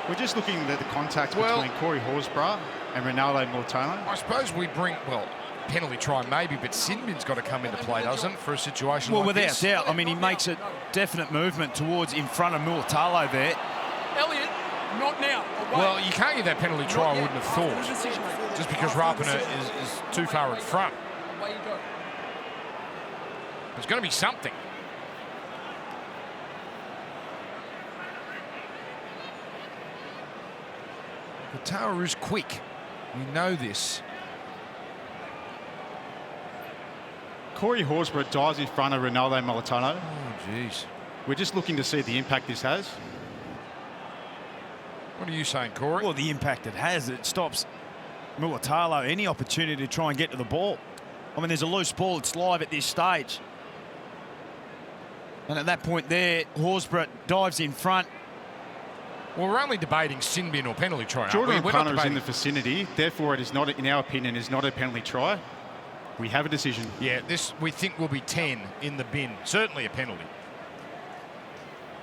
We're just looking at the contact between Corey Horsburgh and Ronaldo Mortano. I suppose we bring, penalty try maybe, but Sinbin's got to come into play, doesn't it, for a situation like this? Well, without doubt. I mean, he makes a definite movement towards in front of Mulatalo there. Elliot, not now. Away. Well, you can't give that penalty try, I wouldn't have thought, just because Rapana is too far in front. Away you go. There's going to be something. Kataru's quick. We know this. Corey Horsburgh dives in front of Ronaldo Molitano. Oh, jeez. We're just looking to see the impact this has. What are you saying, Corey? Well, the impact it has, it stops Mulatalo any opportunity to try and get to the ball. I mean, there's a loose ball, it's live at this stage. And at that point there, Horsburgh dives in front. Well, we're only debating sin bin or penalty try. Jordan Rapana is in the vicinity, therefore it is not, in our opinion, is not a penalty try. We have a decision. Yeah, this we think will be 10 in the bin. Certainly a penalty.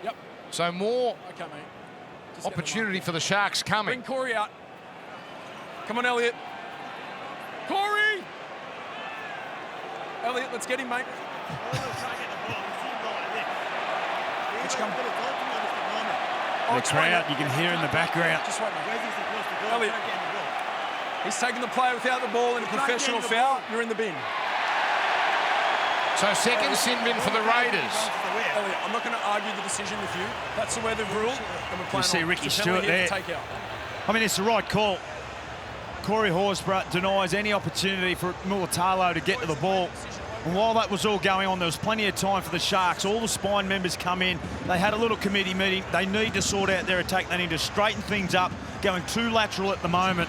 Yep. So more Okay, mate. Just opportunity for the Sharks coming. bring Corey out. Come on, Elliot. Corey! Elliot, let's get him, mate. Coach, come. The crowd, you can hear in the background. Just wait, mate. Elliot. He's taking the player without the ball in a professional foul. You're in the bin. So second sin bin for the Raiders. Elliot, I'm not going to argue the decision with you. That's the way they've ruled. And we're playing You see on. Ricky It's a penalty Stewart here there. to take out. I mean, it's the right call. Corey Horsburgh denies any opportunity for Mulatalo to get to the ball. And while that was all going on, there was plenty of time for the Sharks. All the spine members come in. They had a little committee meeting. They need to sort out their attack. They need to straighten things up. Going too lateral at the moment.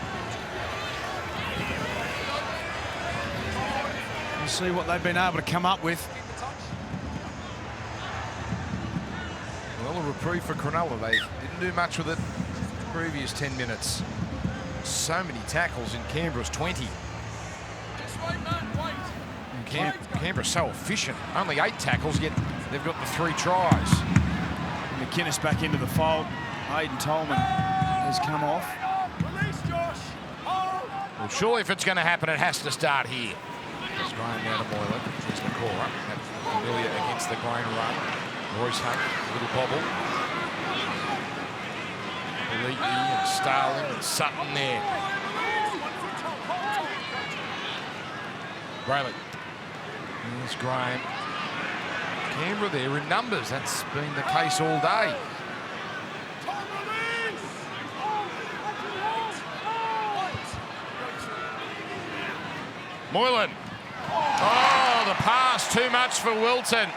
We'll see what they've been able to come up with. Well, a reprieve for Cronulla. They didn't do much with it the previous 10 minutes. So many tackles in Canberra's 20. Canberra's so efficient. Only 8 tackles, yet they've got the 3 tries. McInnes back into the fold. Hayden Tolman has come off. Well, surely if it's going to happen, it has to start here. There's Graham now to Moylan. Here's Nakora. Amelia against the grain run. Royce Hunt, a little bobble. Leahy and Starling and Sutton there. Brayley. There's Graham. Canberra there in numbers. That's been the case all day. Moylan. Oh, the pass too much for Wilton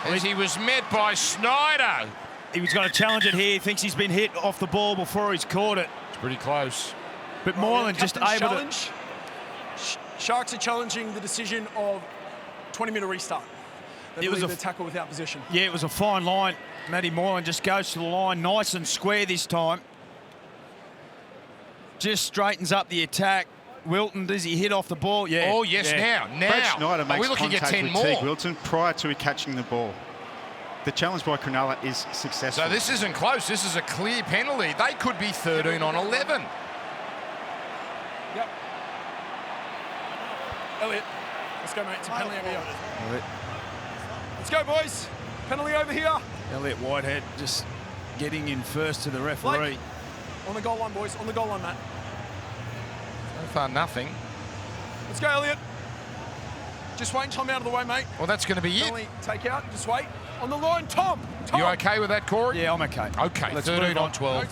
as he was met by Snyder. He was going to challenge it here. He thinks he's been hit off the ball before he's caught it. It's pretty close. But Moylan just able challenge. Sharks are challenging the decision of 20-minute restart. It was a tackle without possession. Yeah, it was a fine line. Matty Moylan just goes to the line nice and square this time. Just straightens up the attack. Wilton, does he hit off the ball? Yeah. Oh, yes, yeah. now. Brad Schneider makes we're looking at contact 10 with more. Teague Wilton prior to catching the ball. The challenge by Cronulla is successful. So this isn't close. This is a clear penalty. They could be 13 on 11. Yep. Elliot, let's go, mate. It's a penalty over here. Elliot. Let's go, boys. Penalty over here. Elliot Whitehead just getting in first to the referee. Blake. On the goal line, boys. On the goal line, Matt. So far, nothing. Let's go, Elliot. Just wait until I'm out of the way, mate. Well, that's going to be it. Penalty take out. Just wait. On the line, Tom. You okay with that, Corey? Yeah, I'm okay. Okay, Let's 13 move on on. 12.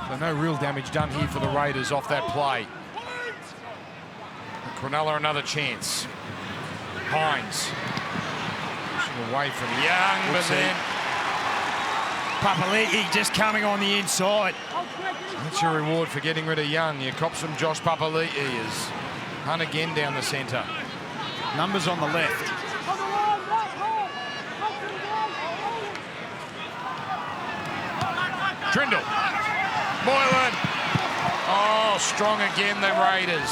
So no real damage done here for the Raiders off that play. And Cronulla another chance. Hines. Pushing away from Young, but then Papali'i just coming on the inside. that's your reward for getting rid of Young. You cop some Josh Papali'i as Hunt again down the centre. Numbers on the left. Trindle. Moylan. Oh, strong again, the Raiders.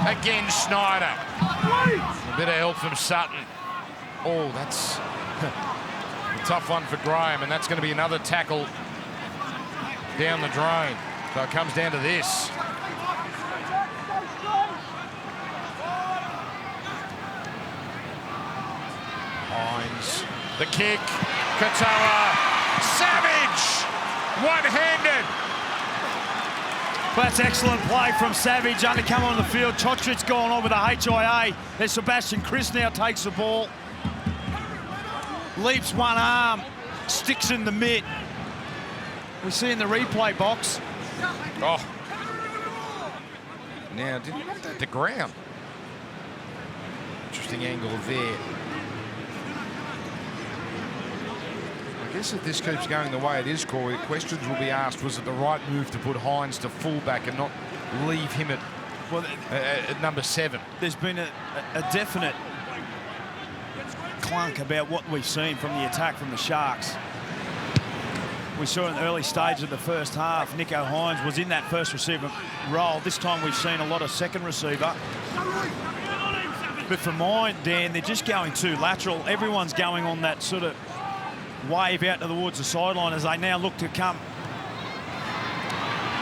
Again, Snyder. A bit of help from Sutton. Oh, that's a tough one for Graham, and that's going to be another tackle down the drain. So it comes down to this. Hines. The kick. Katoa. Savage. One-handed. That's excellent play from Savage. Undercome on the field. Chochit's gone on with a HIA. There's Sebastian Chris now takes the ball. Leaps one arm. Sticks in the mitt. We see in the replay box. Oh. Now, didn't get that to ground. Interesting angle there. I guess if this keeps going the way it is, Corey, questions will be asked, was it the right move to put Hines to fullback and not leave him at number 7? There's been a definite clunk about what we've seen from the attack from the Sharks. We saw in the early stage of the first half, Nicho Hines was in that first receiver role. This time we've seen a lot of second receiver. But for mine, Dan, they're just going too lateral. Everyone's going on that sort of wave out towards the sideline as they now look to come.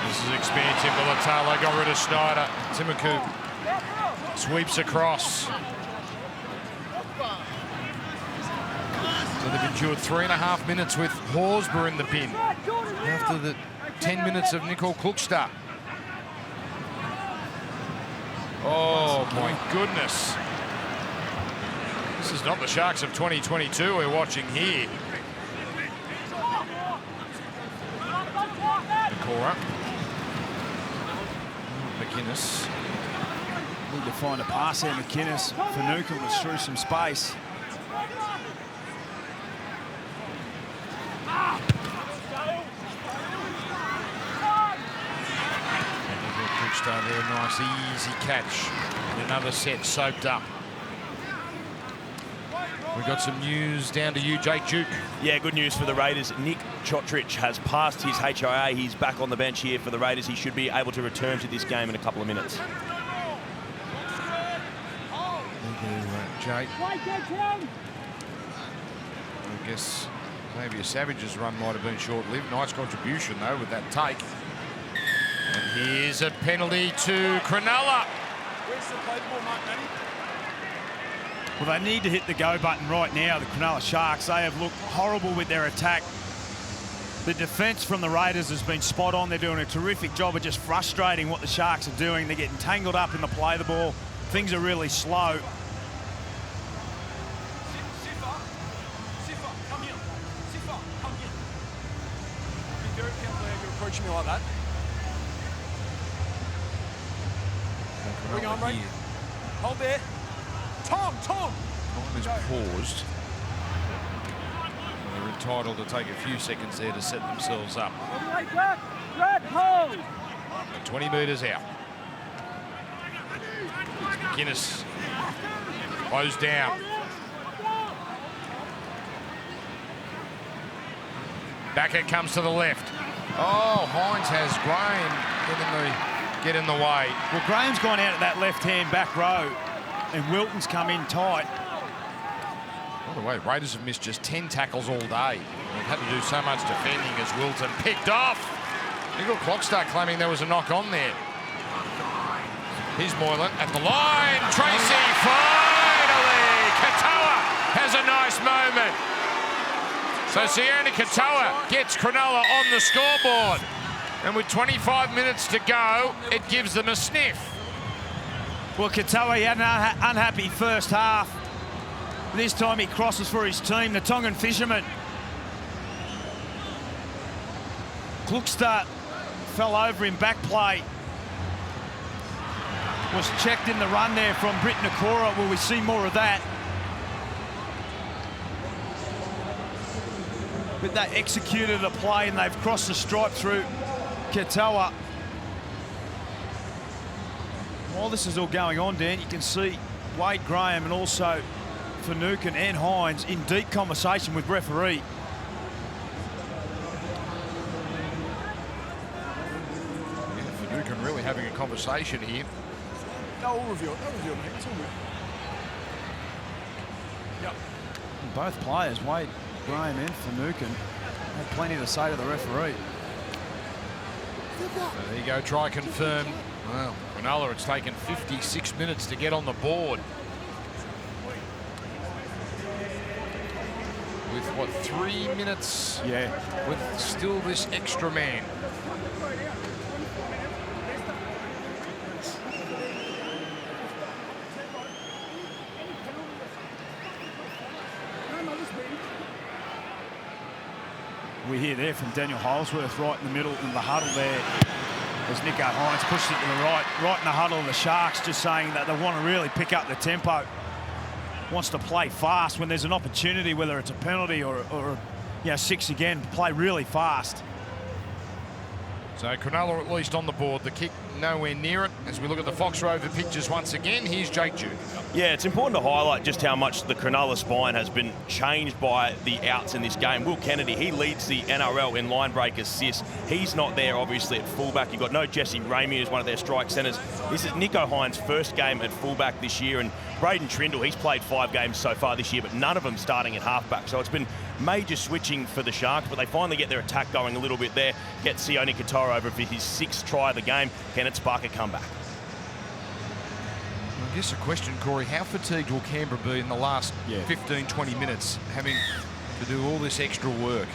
This is expansive. Mulatalo got rid of Snyder. Timuku sweeps across. So they've endured 3.5 minutes with Horsburgh in the bin after the 10 minutes of Nicole Klukstad. Oh, my goodness. This is not the Sharks of 2022 we're watching here. Nakora. McInnes. Need to find a pass there, McInnes. Finucane was through some space. Klukstad there, nice easy catch. Another set soaked up. We've got some news down to you, Jake Duke. Yeah, good news for the Raiders. Nick Chotrich has passed his HIA. He's back on the bench here for the Raiders. He should be able to return to this game in a couple of minutes. Jake. I guess maybe a Savage's run might have been short-lived. Nice contribution, though, with that take. And here's a penalty to Cronulla. Where's the play ball, Mark Manning? Well, they need to hit the go button right now, the Cronulla Sharks. They have looked horrible with their attack. The defence from the Raiders has been spot on. They're doing a terrific job of just frustrating what the Sharks are doing. They're getting tangled up in the play of the ball. Things are really slow. Siffer, come here. Siffer, come here. Be very careful how you're approaching me like that. Bring on, mate. Hold there. Tom! Time is paused. They're entitled to take a few seconds there to set themselves up. 20 metres out. McInnes closed down. Back it comes to the left. Oh, Hines has Graham get in the way. Well, Graham's gone out at that left-hand back row, and Wilton's come in tight. By the way, Raiders have missed just 10 tackles all day. They've had to do so much defending as Wilton picked off. Nicole Klukstad claiming there was a knock on there. Here's Moylan at the line. Tracy finally. Katoa has a nice moment. So Sione Katoa gets Cronulla on the scoreboard. And with 25 minutes to go, it gives them a sniff. Well, Katoa, he had an unhappy first half. This time he crosses for his team, the Tongan fisherman. Klukstad fell over in back play. Was checked in the run there from Britt Nakora. Will we see more of that? But they executed a play and they've crossed the stripe through Katoa. While this is all going on, Dan, you can see Wade Graham and also Finucane and Hines in deep conversation with referee. Yeah, Finucane really having a conversation here. No, we'll review it. No review it, mate. It's all good. Yep. And both players, Wade Graham and Finucane, had plenty to say to the referee. So there you go, try confirm. Well, Cronulla, it's taken 56 minutes to get on the board. With what, 3 minutes? Yeah. With still this extra man. We hear there from Daniel Holsworth right in the middle in the huddle there as Nico Hines pushed it to the right in the huddle of the Sharks, just saying that they want to really pick up the tempo. Wants to play fast when there's an opportunity, whether it's a penalty or you know, 6 again, play really fast. So Cronulla at least on the board. The kick nowhere near it. As we look at the Fox Rover pictures once again, here's Jake Duke. Yeah, it's important to highlight just how much the Cronulla spine has been changed by the outs in this game. Will Kennedy, he leads the NRL in line break assists. He's not there, obviously, at fullback. You've got no Jesse Ramey, who's one of their strike centres. This is Nico Hines' first game at fullback this year, and Braden Trindle, he's played 5 games so far this year, but none of them starting at halfback. So it's been major switching for the Sharks, but they finally get their attack going a little bit there. Get Sione Katoa over for his 6th try of the game. Can it spark a comeback? I guess a question, Corey, how fatigued will Canberra be in the last 15, 20 minutes, having to do all this extra work.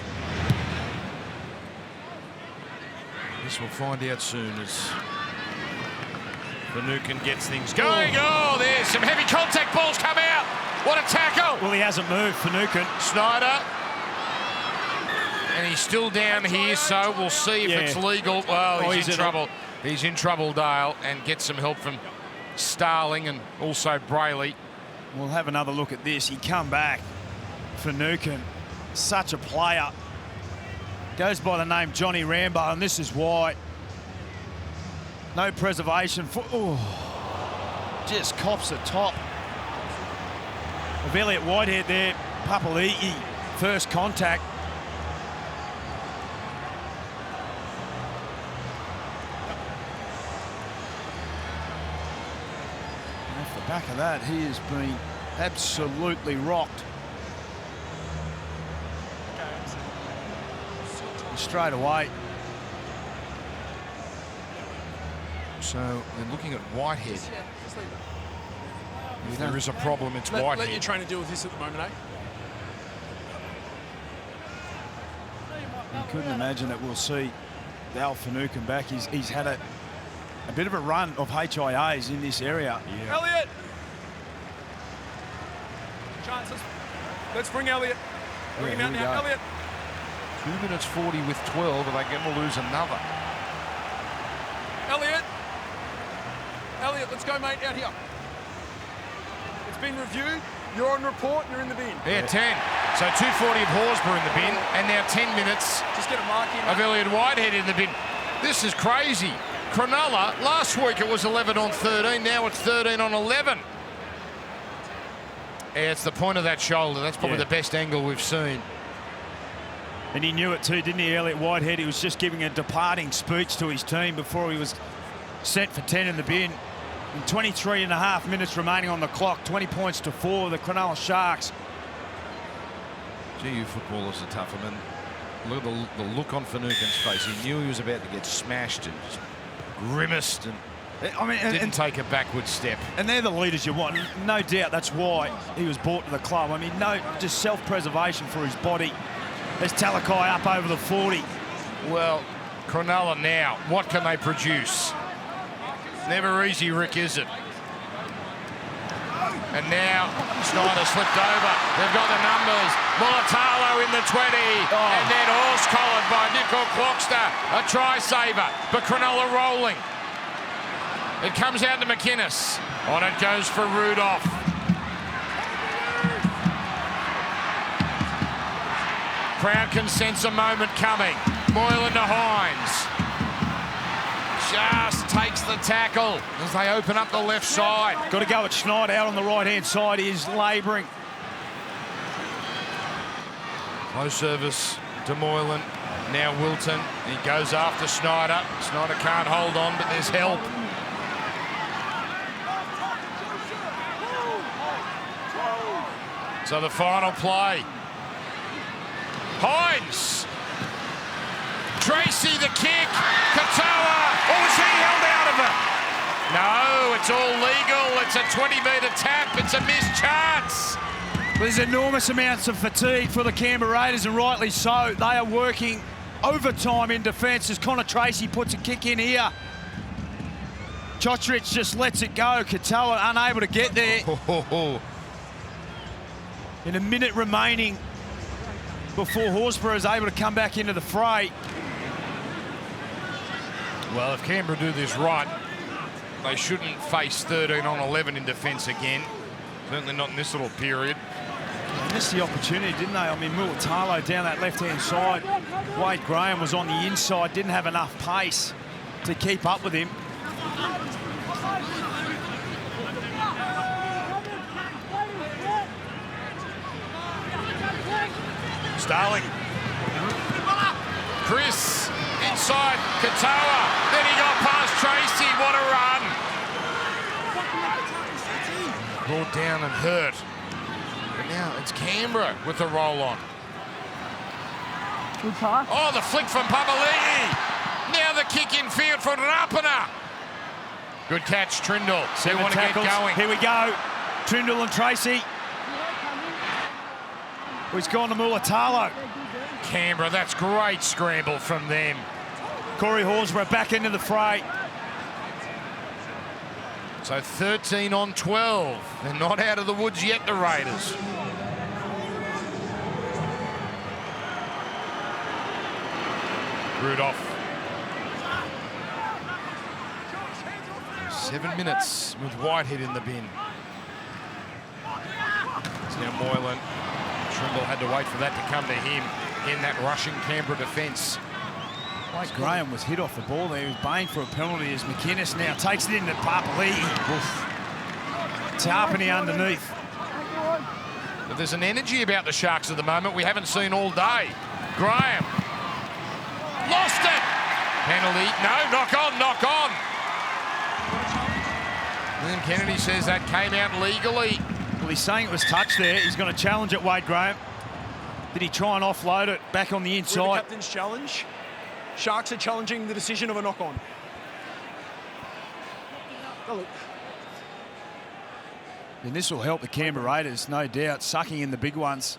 Guess we'll find out soon as Finucane gets things going. Oh, there's some heavy contact balls come out. What a tackle. Well, he hasn't moved, Finucane. Snyder. And he's still down here, so we'll see if it's legal. Well, he's in trouble. He's in trouble, Dale, and get some help from Starling and also Brayley. We'll have another look at this. He come back. Finucane, such a player. Goes by the name Johnny Rambo, and this is why. No preservation for... Oh, just cops the top of Elliott Whitehead there. Papali'i, first contact. And off the back of that, he has been absolutely rocked. Straight away. So they're looking at Whitehead. If there is a problem, it's Whitehead. Let your trainer deal with this at the moment, eh? You couldn't imagine that we'll see Dal Finucane back. He's had a bit of a run of HIAs in this area. Yeah. Elliott! Chances. Let's bring Elliott. Bring him out now. Elliott. 2 minutes 40 with 12, and they're going to lose another. Elliott. Elliott, let's go, mate, out here. It's been reviewed. You're on report. You're in the bin. Yeah, 10. So 2:40 of Horsburgh in the bin, and now 10 minutes Just get a mark in. of Elliott Whitehead in the bin. This is crazy. Cronulla, last week it was 11 on 13, now it's 13 on 11. Yeah, it's the point of that shoulder. That's probably the best angle we've seen. And he knew it too, didn't he, Elliott Whitehead? He was just giving a departing speech to his team before he was set for 10 in the bin. And 23.5 minutes remaining on the clock, 20 points to 4, the Cronulla Sharks. GU footballers are tough. I mean, look at the look on Finucane's face. He knew he was about to get smashed and just grimaced and didn't take a backward step. And they're the leaders you want. No doubt that's why he was brought to the club. I mean, no, just self-preservation for his body. There's Talakai up over the 40. Well, Cronulla now, what can they produce? Never easy, Rick, is it? And now Snyder slipped over. They've got the numbers. Mulatalo in the 20. And then horse collared by Nickel Clockster. A try saver. But Cronulla rolling. It comes out to McInnes. On it goes for Rudolph. Crowd can sense a moment coming. Moylan to Hines. Just takes the tackle as they open up the left side. Got to go at Schneider out on the right-hand side. He is labouring. Low service to Moylan. Now Wilton. He goes after Snyder. Snyder can't hold on, but there's help. So the final play. Hines. Tracy the kick. Katoa. Oh, was he held out of it? No, it's all legal. It's a 20-metre tap. It's a missed chance. There's enormous amounts of fatigue for the Canberra Raiders, and rightly so. They are working overtime in defence as Connor Tracy puts a kick in here. Chotrich just lets it go. Katoa unable to get there. In a minute remaining before Horsburgh is able to come back into the fray. Well, if Canberra do this right, they shouldn't face 13 on 11 in defence again. Certainly not in this little period. They missed the opportunity, didn't they? I mean, Mulatalo down that left-hand side. Wade Graham was on the inside, didn't have enough pace to keep up with him. Starling. Chris inside Katoa. Then he got past Tracy. What a run. Brought down and hurt. But now it's Canberra with the roll on. Good pass. Oh, the flick from Papali'i. Now the kick in field from Rapana. Good catch, Trindle. They want to get going. Here we go. Trindle and Tracy. He's gone to Mulatalo. Canberra, that's great scramble from them. Corey Horsburgh back into the fray. So 13 on 12. They're not out of the woods yet, the Raiders. Rudolph. 7 minutes with Whitehead in the bin. It's now Moylan. Trimble had to wait for that to come to him in that rushing Canberra defence. Wade Graham was hit off the ball there. He was baying for a penalty as McInnes now takes it into Papali'i. Tarpany underneath. But there's an energy about the Sharks at the moment we haven't seen all day. Graham. Lost it! Penalty. No, knock on, knock on. William Kennedy says that came out legally. Well, he's saying it was touched there. He's going to challenge it, Wade Graham. Did he try and offload it back on the inside? With the captain's challenge, Sharks are challenging the decision of a knock-on. Oh, look. And this will help the Canberra Raiders, no doubt, sucking in the big ones.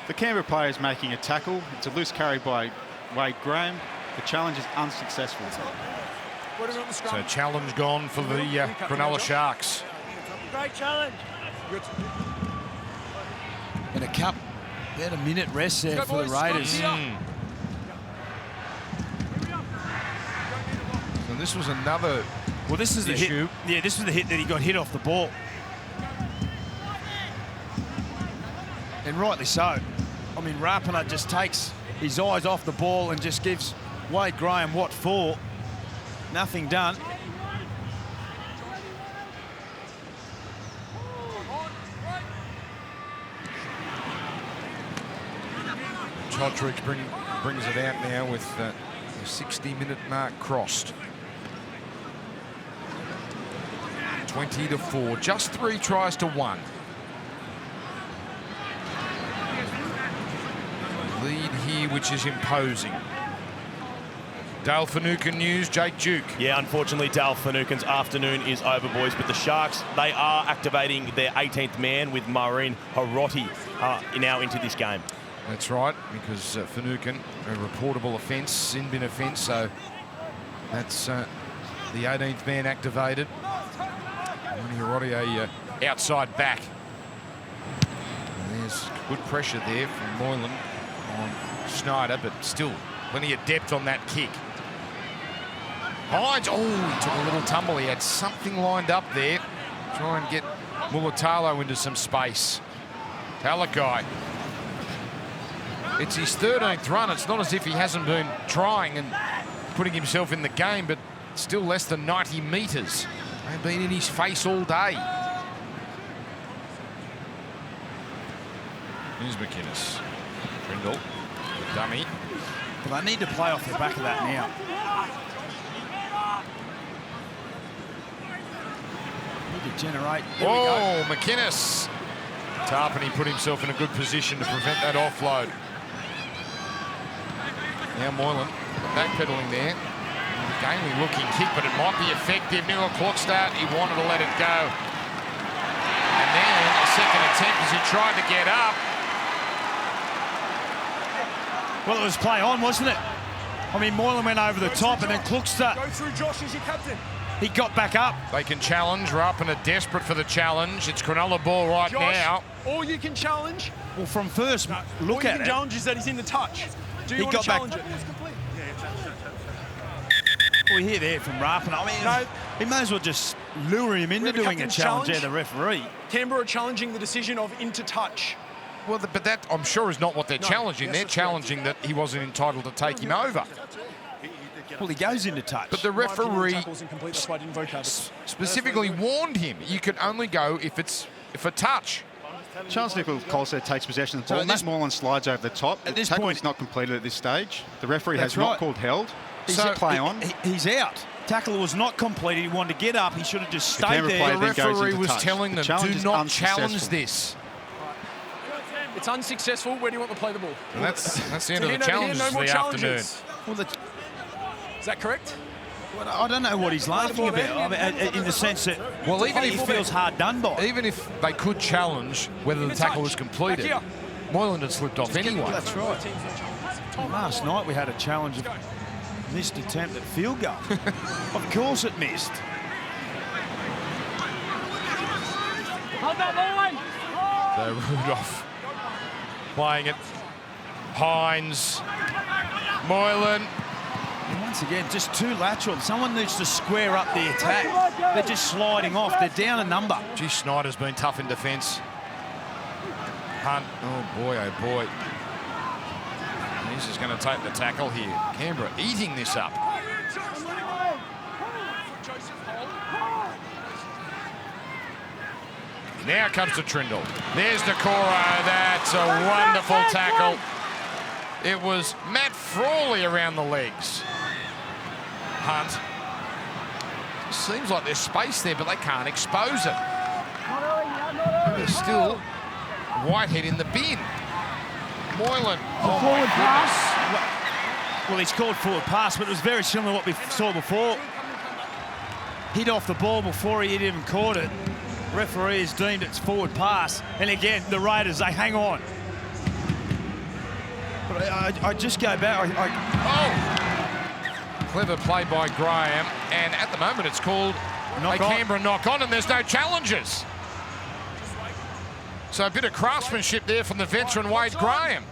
The Canberra player is making a tackle. It's a loose carry by Wade Graham. The challenge is unsuccessful. So challenge gone for the Cronulla Sharks. Great challenge. Good. And about a minute rest there for the Raiders. So this was another Well, this is the issue. hit. Yeah, this was the hit that he got hit off the ball. And rightly so. I mean, Rapana just takes his eyes off the ball and just gives Wade Graham what for. Nothing done. Chodrick brings it out now with the 60-minute mark crossed. 20-4, just 3 tries to 1. Lead here, which is imposing. Dale Finucane news, Jake Duke. Yeah, unfortunately, Dale Finucane's afternoon is over, boys, but the Sharks, they are activating their 18th man with Maureen Hiroti now into this game. That's right, because Finucane, a reportable offence, sin-bin offence, so that's the 18th man activated. Hiroti, outside back. And there's good pressure there from Moylan on Schneider, but still plenty of depth on that kick. Hines, oh, he took a little tumble. He had something lined up there. Try and get Mulatalo into some space. Talakai. It's his 13th run. It's not as if he hasn't been trying and putting himself in the game, but still less than 90 metres. They've been in his face all day. Here's McInnes. Trindle, the dummy. But they need to play off the back of that now. Need to generate. Oh, McInnes. Tarpany put himself in a good position to prevent that offload. Now Moylan backpedaling there. Gamely looking kick, but it might be effective. New clock start. He wanted to let it go. And then a second attempt as he tried to get up. Well, it was play on, wasn't it? I mean, Moylan went over the top and then Kluckster. Go through Josh as your captain. He got back up. They can challenge. Rapana desperate for the challenge. It's Cronulla ball right Josh, now. all you can challenge. Well, from first look at it, challenge is that he's in the touch. Do you He want got to back- challenge it? we hear there from Rapana. I mean, No. he may as well just lure him into We have a doing a captain's challenge challenge. there, the referee. Canberra are challenging the decision of into touch. Well, but that, I'm sure, is not what they're challenging. Yes, They're that's correct. challenging that he wasn't entitled to take him over. Well, he goes into touch. But the My opinion, referee tackle's incomplete, that's why I didn't vocab it. specifically warned him you can only go if a touch. Charles Nichols-Colstead takes possession of the So ball. at Matt this- Moylan slides over the top. At The this tackle point- is not completed at this stage. The referee That's has not right. called held. So Play on. He's out. Tackle was not completed. He wanted to get up. He should have just stayed Canberra there. player The then goes referee into was touch. telling The them, challenge do is not challenge unsuccessful. this. It's unsuccessful. Where do you want to play the ball? And that's the end So of the here, no challenges more for the afternoon. challenges. Well, Is that correct? Well, I don't know what he's laughing about. I mean, in the sense that, Well, even he if feels hard done by. Even if they could challenge whether the tackle was completed, Moylan had slipped off anyway. That's right. Last night we had a challenge of missed attempt at field goal. Of course it missed. So Rudolph playing it. Hines, Moylan. And once again, just too lateral. Someone needs to square up the attack. They're just sliding off. They're down a number. Gee, Snyder's been tough in defence. Hunt, oh boy, oh boy. He's just going to take the tackle here. Canberra eating this up. Now comes to Trindle. There's Nakora. That's a wonderful tackle. It was Matt Frawley around the legs. Hunt. Seems like there's space there, but they can't expose it. There's still Whitehead in the bin. Moylan. Oh my goodness. Well, he scored forward pass, but it was very similar to what we saw before. Hit off the ball before he had even caught it. Referee has deemed it's forward pass. And again, the Raiders, they hang on. But I just go back. Oh! Clever play by Graham. And at the moment, it's called a Canberra knock on, and there's no challenges. So a bit of craftsmanship there from the veteran Wade Graham.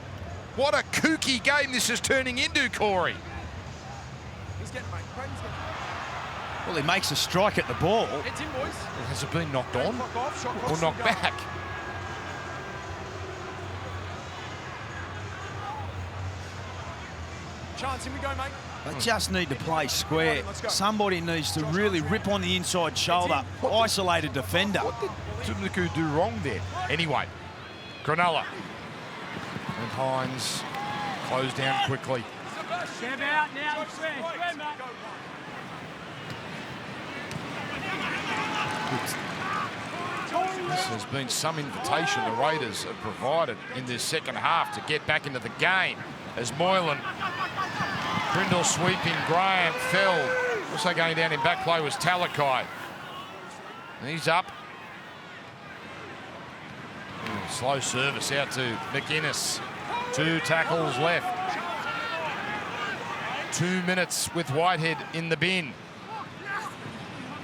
What a kooky game this is turning into, Corey. Well, he makes a strike at the ball. Has it been knocked on or knocked back? Chance, here we go, mate. They just need to play square. Somebody needs to really rip on the inside shoulder. Isolated defender. What did Tumuku do wrong there? Anyway, Cronulla. And Hines closed down quickly. Step out now. Square, mate. This has been some invitation the Raiders have provided in this second half to get back into the game. As Moylan, Brindle sweeping, Graham fell. Also going down in back play was Talakai. And he's up. Slow service out to McInnes. 2 tackles left. 2 minutes with Whitehead in the bin.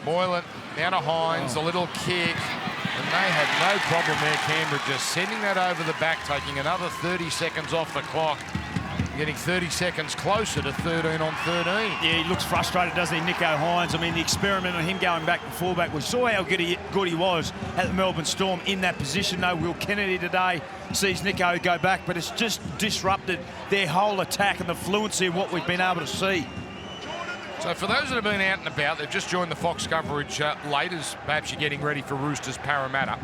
Moylan down to Hines, a little kick. And they had no problem there, Canberra, just sending that over the back, taking another 30 seconds off the clock, getting 30 seconds closer to 13 on 13. Yeah, he looks frustrated, doesn't he, Nico Hines? I mean, the experiment of him going back to fullback, we saw how good he was at the Melbourne Storm in that position. No, Will Kennedy today sees Nico go back, but it's just disrupted their whole attack and the fluency of what we've been able to see. So for those that have been out and about, they've just joined the Fox coverage late, as perhaps you're getting ready for Roosters Parramatta.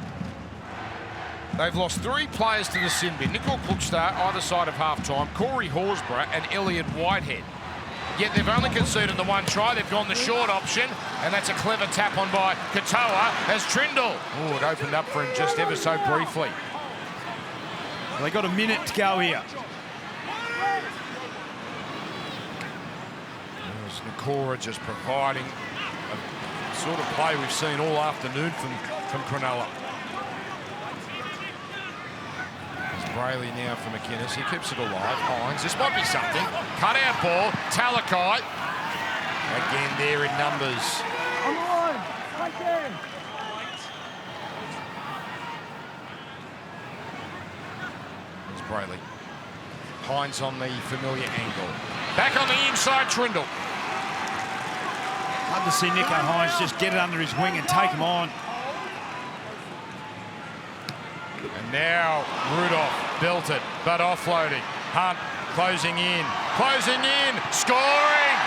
They've lost 3 players to the sin bin. Nicole Klukstar either side of half-time, Corey Horsburgh and Elliot Whitehead. Yet they've only conceded the 1 try. They've gone the short option, and that's a clever tap on by Katoa as Trindle. Oh, it opened up for him just ever so briefly. Well, they got a minute to go here. Nakora just providing a sort of play we've seen all afternoon from Cronulla. There's Brayley now for McInnes. He keeps it alive. Hines, this might be something. Cut out ball. Talakai. Again there in numbers. On the line. Right there. There's Brayley. Hines on the familiar angle. Back on the inside, Trindle. Love to see Nico Hines just get it under his wing and take him on. And now Rudolph belted, but offloading. Hunt closing in, scoring!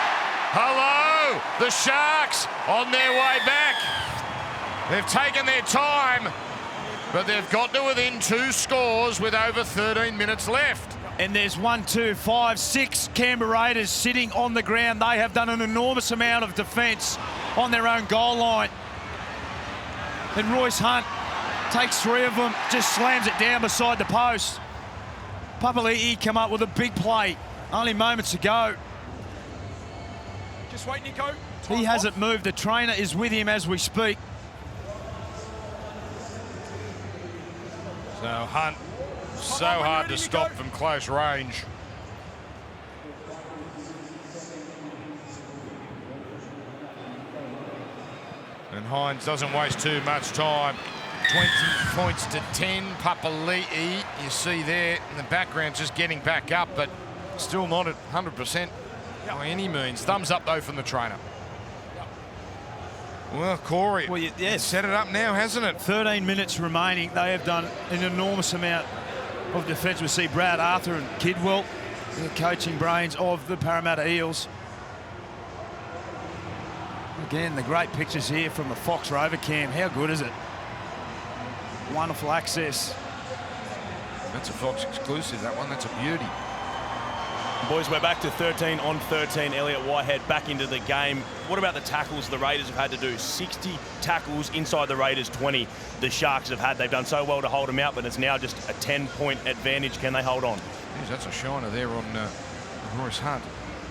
Hello! The Sharks on their way back. They've taken their time, but they've got to within 2 scores with over 13 minutes left. And there's 1, 2, 5, 6 Canberra Raiders sitting on the ground. They have done an enormous amount of defence on their own goal line. And Royce Hunt takes 3 of them, just slams it down beside the post. Papali'i come up with a big play only moments ago. Just wait, Nico. He hasn't moved. The trainer is with him as we speak. So Hunt, so hard to stop from close range. And Hines doesn't waste too much time. 20 points to 10. Papali'i, you see there in the background, just getting back up, but still not at 100% by any means. Thumbs up, though, from the trainer. Well, Corey, yes. Set it up now, hasn't it? 13 minutes remaining. They have done an enormous amount of defence. We see Brad Arthur and Kidwell, the coaching brains of the Parramatta Eels. Again, the great pictures here from the Fox Rover cam. How good is it? Wonderful access. That's a Fox exclusive, that one. That's a beauty. Boys, we're back to 13 on 13. Elliot Whitehead back into the game. What about the tackles the Raiders have had to do? 60 tackles inside the Raiders' 20 the Sharks have had. They've done so well to hold them out, but it's now just a 10-point advantage. Can they hold on? Jeez, that's a shiner there on Royce Hunt.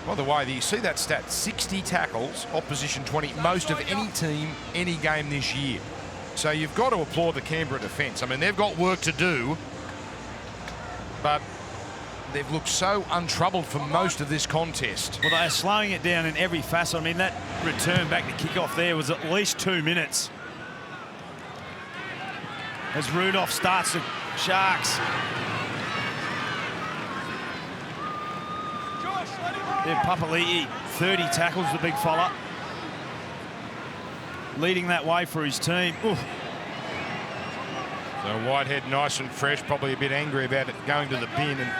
By the way, you see that stat, 60 tackles, opposition 20, most of any team, any game this year. So you've got to applaud the Canberra defence. I mean, they've got work to do, but they've looked so untroubled for most of this contest. Well, they're slowing it down in every facet. I mean, that return back to kick-off there was at least 2 minutes. As Rudolph starts the Sharks. Yeah, Papali'i, 30 tackles, the big fella. Leading that way for his team. Oof. So Whitehead nice and fresh, probably a bit angry about it going to the bin. And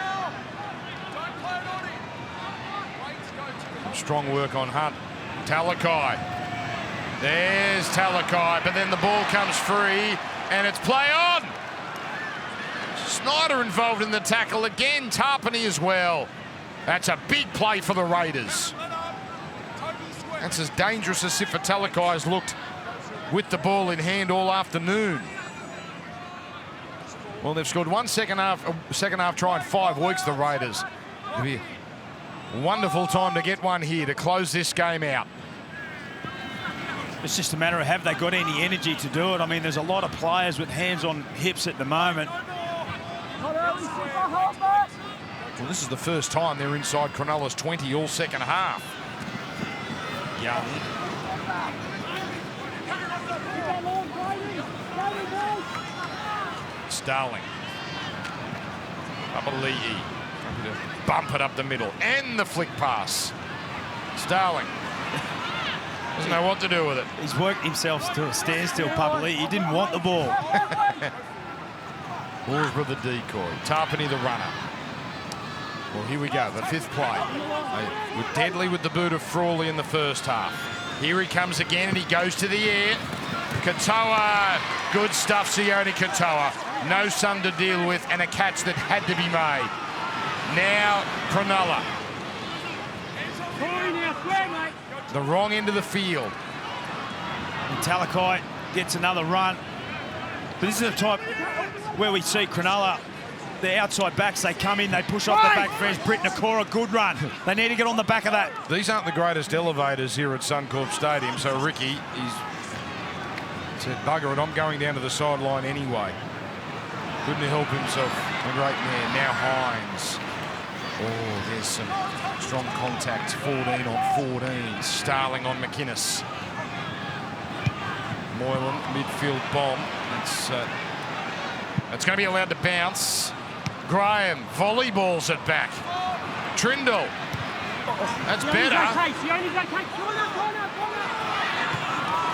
strong work on Hunt. Talakai. There's Talakai, but then the ball comes free and it's play on. Snyder involved in the tackle again, Tarpany as well. That's a big play for the Raiders. That's as dangerous as Talakai has looked with the ball in hand all afternoon. Well, they've scored one second half try in 5 weeks, the Raiders. It'll be a wonderful time to get one here to close this game out. It's just a matter of have they got any energy to do it. I mean, there's a lot of players with hands on hips at the moment. Well, this is the first time they're inside Cronulla's 20 all second half. Young. Starling. Papali'i. Bump it up the middle. And the flick pass. Starling. Doesn't know what to do with it. He's worked himself to a standstill, Papali'i. He didn't want the ball. Horsburgh the decoy. Tarpany the runner. Well, here we go, the 5th play. They were deadly with the boot of Frawley in the first half. Here he comes again and he goes to the air. Katoa, good stuff, Sione Katoa. No son to deal with and a catch that had to be made. Now, Cronulla. The wrong end of the field. And Talakai gets another run. But this is the type where we see Cronulla, the outside backs, they come in, they push off the back fence. Britt Nakora, good run. They need to get on the back of that. These aren't the greatest elevators here at Suncorp Stadium, so Ricky, he's said, bugger it, I'm going down to the sideline anyway. Couldn't help himself, the great man. Now Hines. Oh, there's some strong contact, 14 on 14. Starling on McInnes. Moylan, midfield bomb. It's going to be allowed to bounce. Graham volleyballs it back. Trindle. That's better.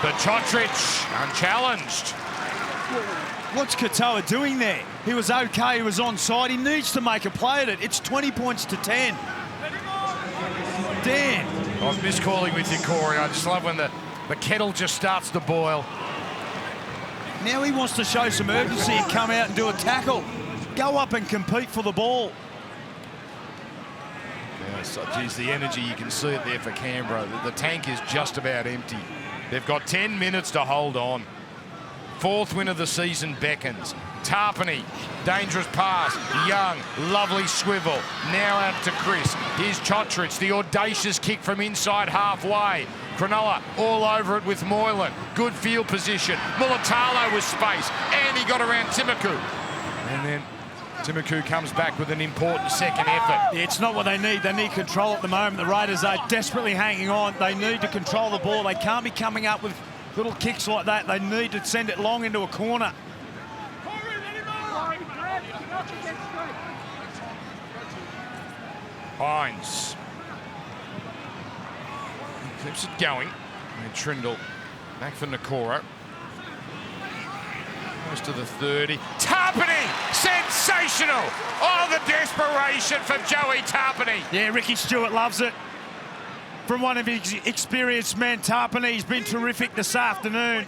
But Chotrich unchallenged. What's Katoa doing there? He was okay, he was onside. He needs to make a play at it. It's 20 points to 10. Dan. I was miscalling with you, Corey. I just love when the kettle just starts to boil. Now he wants to show some urgency and come out and do a tackle. Go up and compete for the ball. Yeah, so, geez, the energy, you can see it there for Canberra. The tank is just about empty. They've got 10 minutes to hold on. 4th win of the season beckons. Tarpany, dangerous pass. Young, lovely swivel. Now out to Chris. Here's Chotrich, the audacious kick from inside halfway. Cronulla all over it with Moylan. Good field position. Mulatalo with space. And he got around Timiku. And then Timiku comes back with an important second effort. Yeah, it's not what they need. They need control at the moment. The Raiders are desperately hanging on. They need to control the ball. They can't be coming up with little kicks like that. They need to send it long into a corner. Hines. He keeps it going. And Trindle back for Nakora. Goes to the 30. Tarpany! Sensational! Oh, the desperation for Joey Tarpany. Yeah, Ricky Stewart loves it. From one of his experienced men, Tarpany's been terrific this afternoon.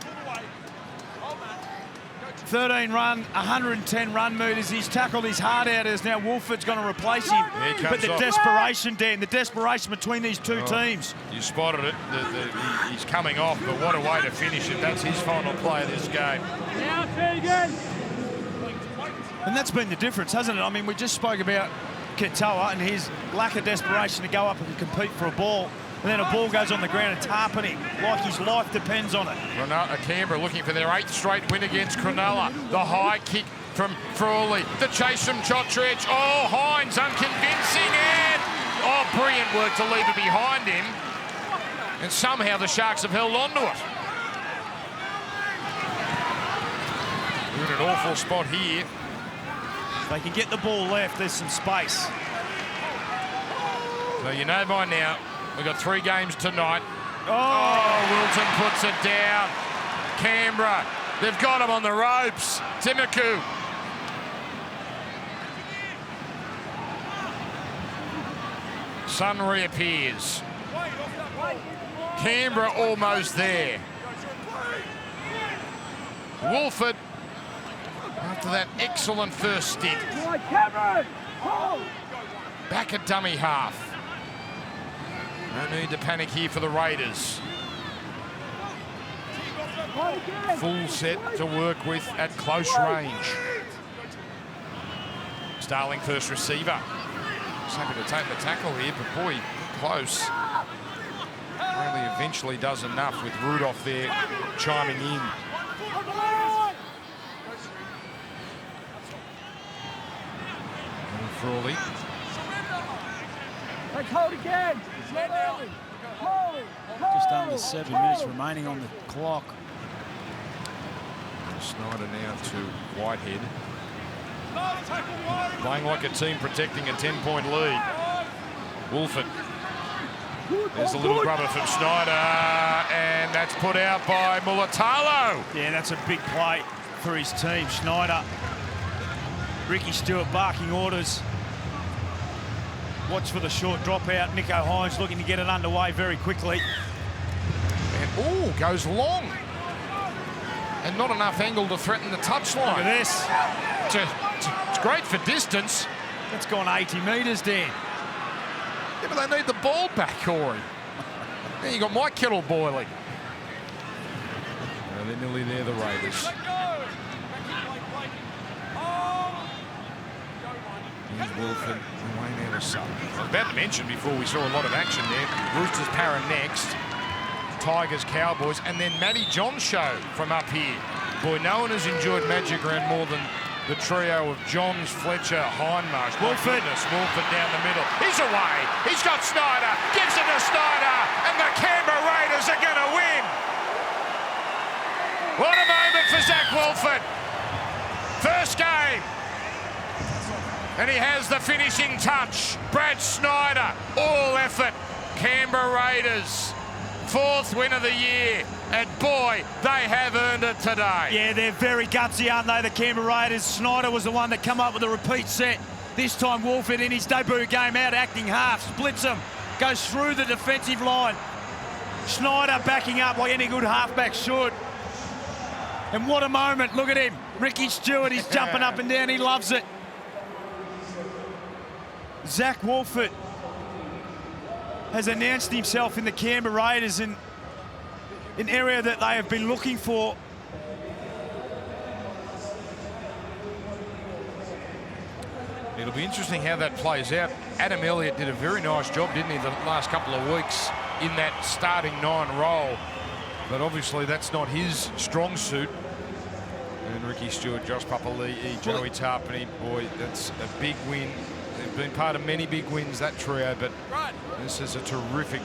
13 run, 110 run meters. He's tackled his heart out as now Wolford's going to replace him. But the desperation, Dan, the desperation between these two teams. You spotted it. He's coming off, but what a way to finish it. That's his final play of this game. And that's been the difference, hasn't it? I mean, we just spoke about Katoa and his lack of desperation to go up and compete for a ball. And then a ball goes on the ground and Tarpany, like his life depends on it. Canberra looking for their 8th straight win against Cronulla. The high kick from Frawley. The chase from Chotrich. Oh, Hines unconvincing. And, brilliant work to leave it behind him. And somehow the Sharks have held on to it. We're in an awful spot here. If they can get the ball left, there's some space. So you know by now, we've got 3 games tonight. Oh, Wilton puts it down. Canberra, they've got him on the ropes. Timiku. Sun reappears. Canberra almost there. Wolford, after that excellent first stint. Back at dummy half. No need to panic here for the Raiders. Full set to work with at close range. Starling first receiver. He's happy to take the tackle here, but boy, close. Only eventually does enough with Rudolph there chiming in. And Frawley. Let's hold again. Just under 7 minutes remaining on the clock. Snyder now to Whitehead. Playing like a team protecting a 10-point lead. Wolford. There's a little rubber from Snyder, and that's put out by Mulatalo. Yeah, that's a big play for his team. Snyder. Ricky Stewart barking orders. Watch for the short dropout. Nico Hines looking to get it underway very quickly. And goes long. And not enough angle to threaten the touchline. Look at this. It's great for distance. That's gone 80 metres, Dan. Yeah, but they need the ball back, Corey. There you got my kettle boiling. They're nearly there, the Raiders. Here's Wilford. Wayne Anderson. I was about to mention before we saw a lot of action there. Roosters Para next. Tigers, Cowboys, and then Matty John's show from up here. Boy, no one has enjoyed Magic Round more than the trio of Johns, Fletcher, Hindmarsh. Wolford down the middle. He's away. He's got Snyder. Gives it to Snyder. And the Canberra Raiders are going to win. What a moment for Zach Wolford. First game. And he has the finishing touch. Brad Snyder, all effort. Canberra Raiders. 4th win of the year, and boy, they have earned it today. Yeah, they're very gutsy, aren't they, the Canberra Raiders? Snyder was the one that came up with a repeat set. This time Wolford in his debut game out acting half, splits them, goes through the defensive line. Snyder backing up like any good halfback should. And what a moment, look at him. Ricky Stewart, he's jumping up and down, he loves it. Zach Wolford has announced himself in the Canberra Raiders in an area that they have been looking for. It'll be interesting how that plays out. Adam Elliott did a very nice job, didn't he, the last couple of weeks in that starting 9 role. But obviously that's not his strong suit. And Ricky Stewart, Josh Papali'i, Joey Tarpany, boy, that's a big win. They've been part of many big wins, that trio, but this is a terrific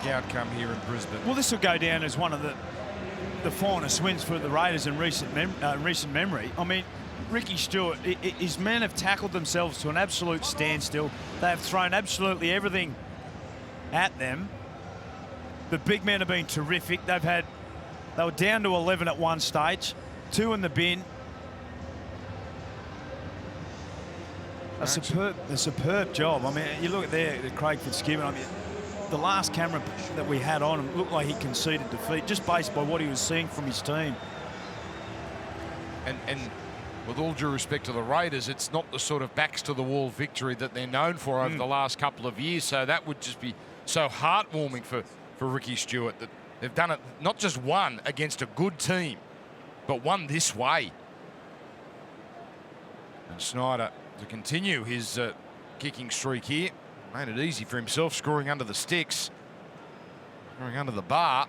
outcome here in Brisbane. Well, this will go down as one of the finest wins for the Raiders in recent memory. I mean, Ricky Stewart, his men have tackled themselves to an absolute standstill. They have thrown absolutely everything at them. The big men have been terrific. They were down to 11 at one stage, 2 in the bin. A superb job. I mean, you look at there, Craig Fitzgibbon. I mean, the last camera that we had on him looked like he conceded defeat just based by what he was seeing from his team. And with all due respect to the Raiders, it's not the sort of backs to the wall victory that they're known for over the last couple of years. So that would just be so heartwarming for Ricky Stewart that they've done it, not just one against a good team, but one this way. And Snyder to continue his kicking streak here. Made it easy for himself, scoring under the sticks, scoring under the bar.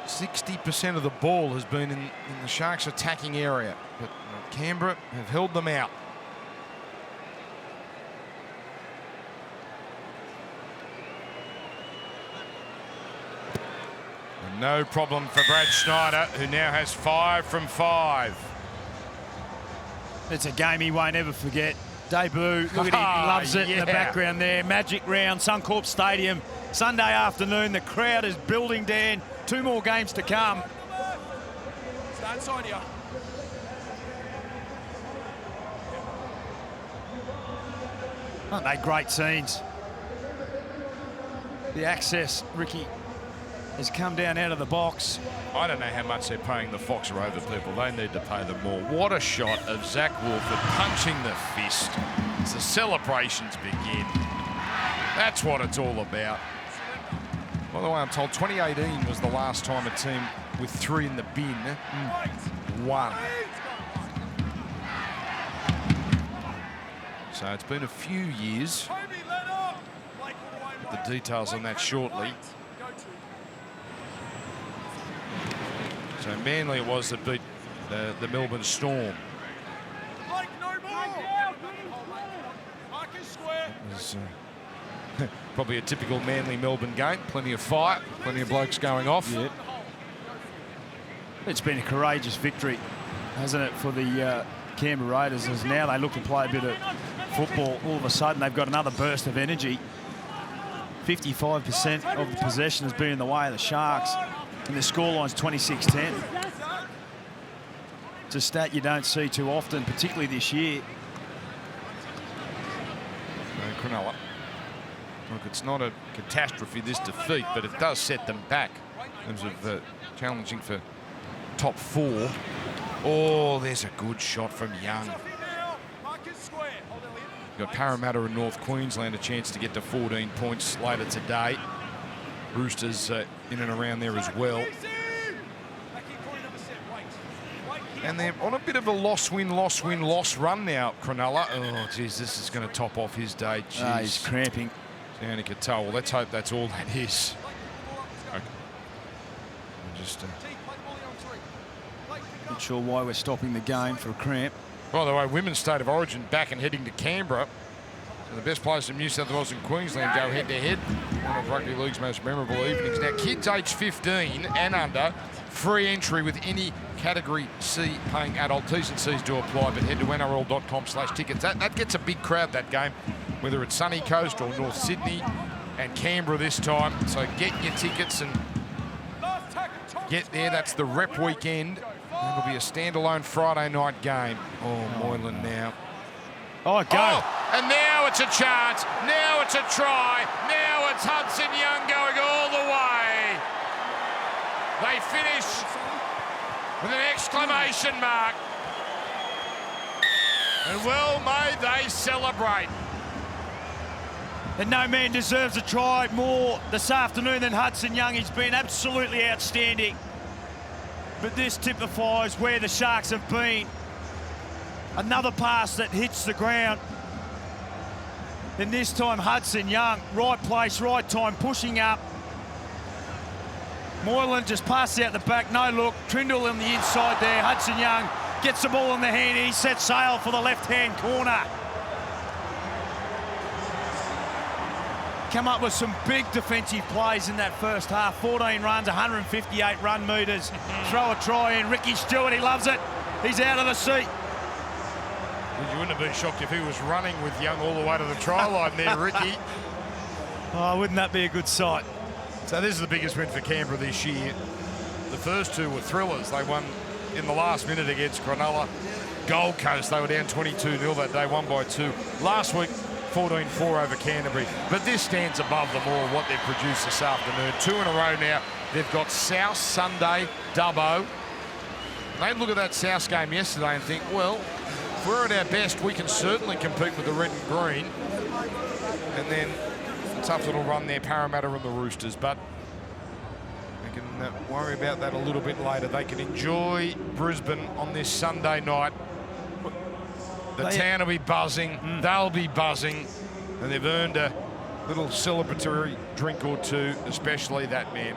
%60% of the ball has been in the Sharks' attacking area, but Canberra have held them out. And no problem for Brad Schneider, who now has 5 from 5. It's a game he won't ever forget. Debut, look at him, he loves it in the background there. Magic round, Suncorp Stadium, Sunday afternoon. The crowd is building, Dan. 2 more games to come. Stay inside here. Aren't they great scenes? The access, Ricky has come down out of the box. I don't know how much they're paying the Fox Rover people. They need to pay them more. What a shot of Zach Wolford punching the fist as the celebrations begin. That's what it's all about. By the way, I'm told 2018 was the last time a team with 3 in the bin won. So it's been a few years. The details on that shortly. So Manly it was that beat the Melbourne Storm. It was probably a typical Manly Melbourne game. Plenty of fight, plenty of blokes going off. Yeah. It's been a courageous victory, hasn't it, for the Canberra Raiders, as now they look to play a bit of football. All of a sudden they've got another burst of energy. 55% of the possession has been in the way of the Sharks, and the scoreline's 26-10. It's a stat you don't see too often, particularly this year. Cronulla. Look, it's not a catastrophe, this defeat, but it does set them back in terms of challenging for top 4. Oh, there's a good shot from Young. Got Parramatta and North Queensland a chance to get to 14 points later today. Roosters in and around there as well. And they're on a bit of a loss-win, loss-win, loss run now, Cronulla. Oh, geez, this is going to top off his day. He's cramping. Danny Cattell. Well, let's hope that's all that is. Okay. Just not sure why we're stopping the game for a cramp. By the way, Women's State of Origin back and heading to Canberra. So the best players from New South Wales and Queensland go head-to-head. One of Rugby League's most memorable evenings. Now, kids aged 15 and under, free entry with any Category C paying adult. T's and C's do apply, but head to nrl.com/tickets. That gets a big crowd, that game, whether it's Sunny Coast or North Sydney and Canberra this time. So get your tickets and get there. That's the rep weekend. It'll be a standalone Friday night game. Oh, Moylan now. Oh, go. Oh, and now it's a chance. Now it's a try. Now it's Hudson Young going all the way. They finish with an exclamation mark. And well may they celebrate. And no man deserves a try more this afternoon than Hudson Young. He's been absolutely outstanding. But this typifies where the Sharks have been Another pass that hits the ground. And this time Hudson Young, right place, right time, pushing up. Moylan just passes out the back, no look. Trindle on the inside there. Hudson Young gets the ball in the hand. He sets sail for the left-hand corner. Come up with some big defensive plays in that first half. 14 runs, 158 run metres. Throw a try in. Ricky Stewart, he loves it. He's out of the seat. You wouldn't have been shocked if he was running with Young all the way to the try line there, Ricky. Oh, wouldn't that be a good sight? So this is the biggest win for Canberra this year. The first two were thrillers. They won in the last minute against Cronulla. Gold Coast, they were down 22-0 that day, won by 2. Last week, 14-4 over Canterbury. But this stands above them all, what they've produced this afternoon. 2 in a row now. They've got South Sunday, Dubbo. They look at that South game yesterday and think, well, if we're at our best, we can certainly compete with the red and green. And then a tough little run there, Parramatta and the Roosters. But they can worry about that a little bit later. They can enjoy Brisbane on this Sunday night. The town will be buzzing, they'll be buzzing, and they've earned a little celebratory drink or two, especially that man.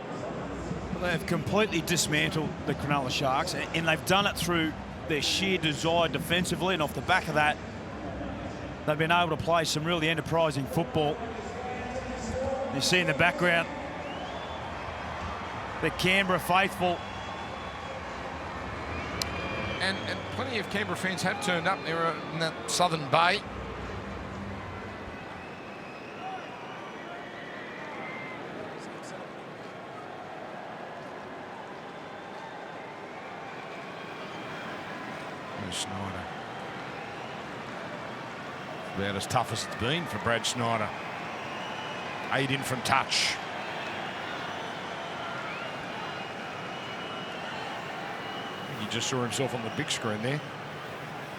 They've completely dismantled the Cronulla Sharks, and they've done it through their sheer desire defensively, and off the back of that, they've been able to play some really enterprising football. You see in the background, the Canberra faithful. And plenty of Canberra fans have turned up there in that Southern Bay. Snyder. About as tough as it's been for Brad Snyder. 8 in from touch. He just saw himself on the big screen there.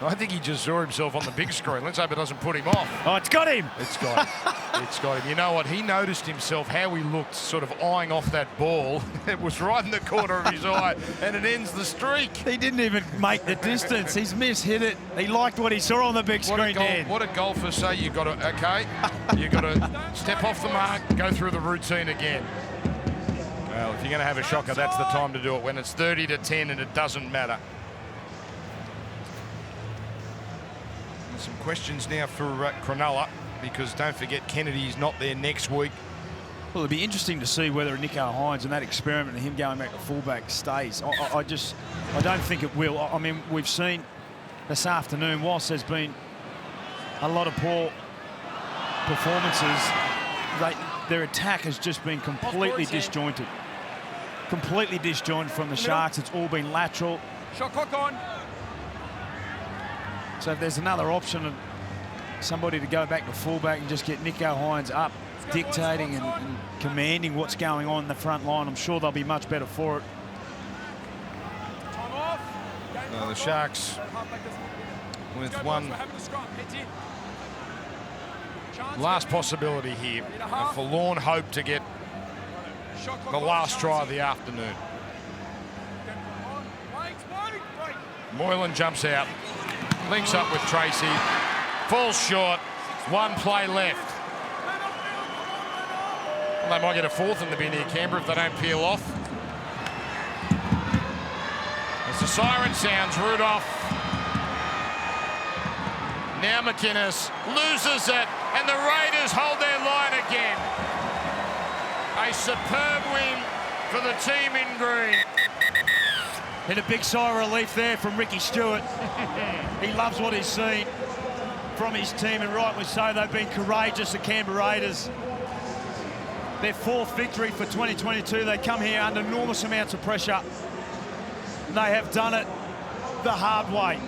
I think he just saw himself on the big screen. Let's hope it doesn't put him off. Oh, it's got him. It's got him. It's got him. You know what? He noticed himself, how he looked, sort of eyeing off that ball. It was right in the corner of his eye, and it ends the streak. He didn't even make the distance. He's mishit it. He liked what he saw on the big screen, Dan. What do golfers say? You've got to, okay, you've got to step off the mark, go through the routine again. Well, if you're going to have a shocker, that's the time to do it, when it's 30-10 and it doesn't matter. Some questions now for Cronulla, because don't forget Kennedy's not there next week. Well, it'll be interesting to see whether Nico Hines and that experiment of him going back to fullback stays. I don't think it will. I mean, we've seen this afternoon, whilst there's been a lot of poor performances, their attack has just been completely disjointed. Completely disjointed from the Sharks. It's all been lateral. Shot clock on. So if there's another option of somebody to go back to fullback and just get Nico Hines up, dictating and commanding what's going on in the front line, I'm sure they'll be much better for it. The Sharks with one last possibility here, a forlorn hope to get the last try of the afternoon. Moylan jumps out, links up with Tracy, falls short, 1 play left. Well, they might get a 4th in the bin here, Canberra, if they don't peel off. As the siren sounds, Rudolph. Now McInnes loses it, and the Raiders hold their line again. A superb win for the team in green. And a big sigh of relief there from Ricky Stewart. He loves what he's seen from his team, and rightly so. They've been courageous, the Canberra Raiders. Their 4th victory for 2022. They come here under enormous amounts of pressure. They have done it the hard way.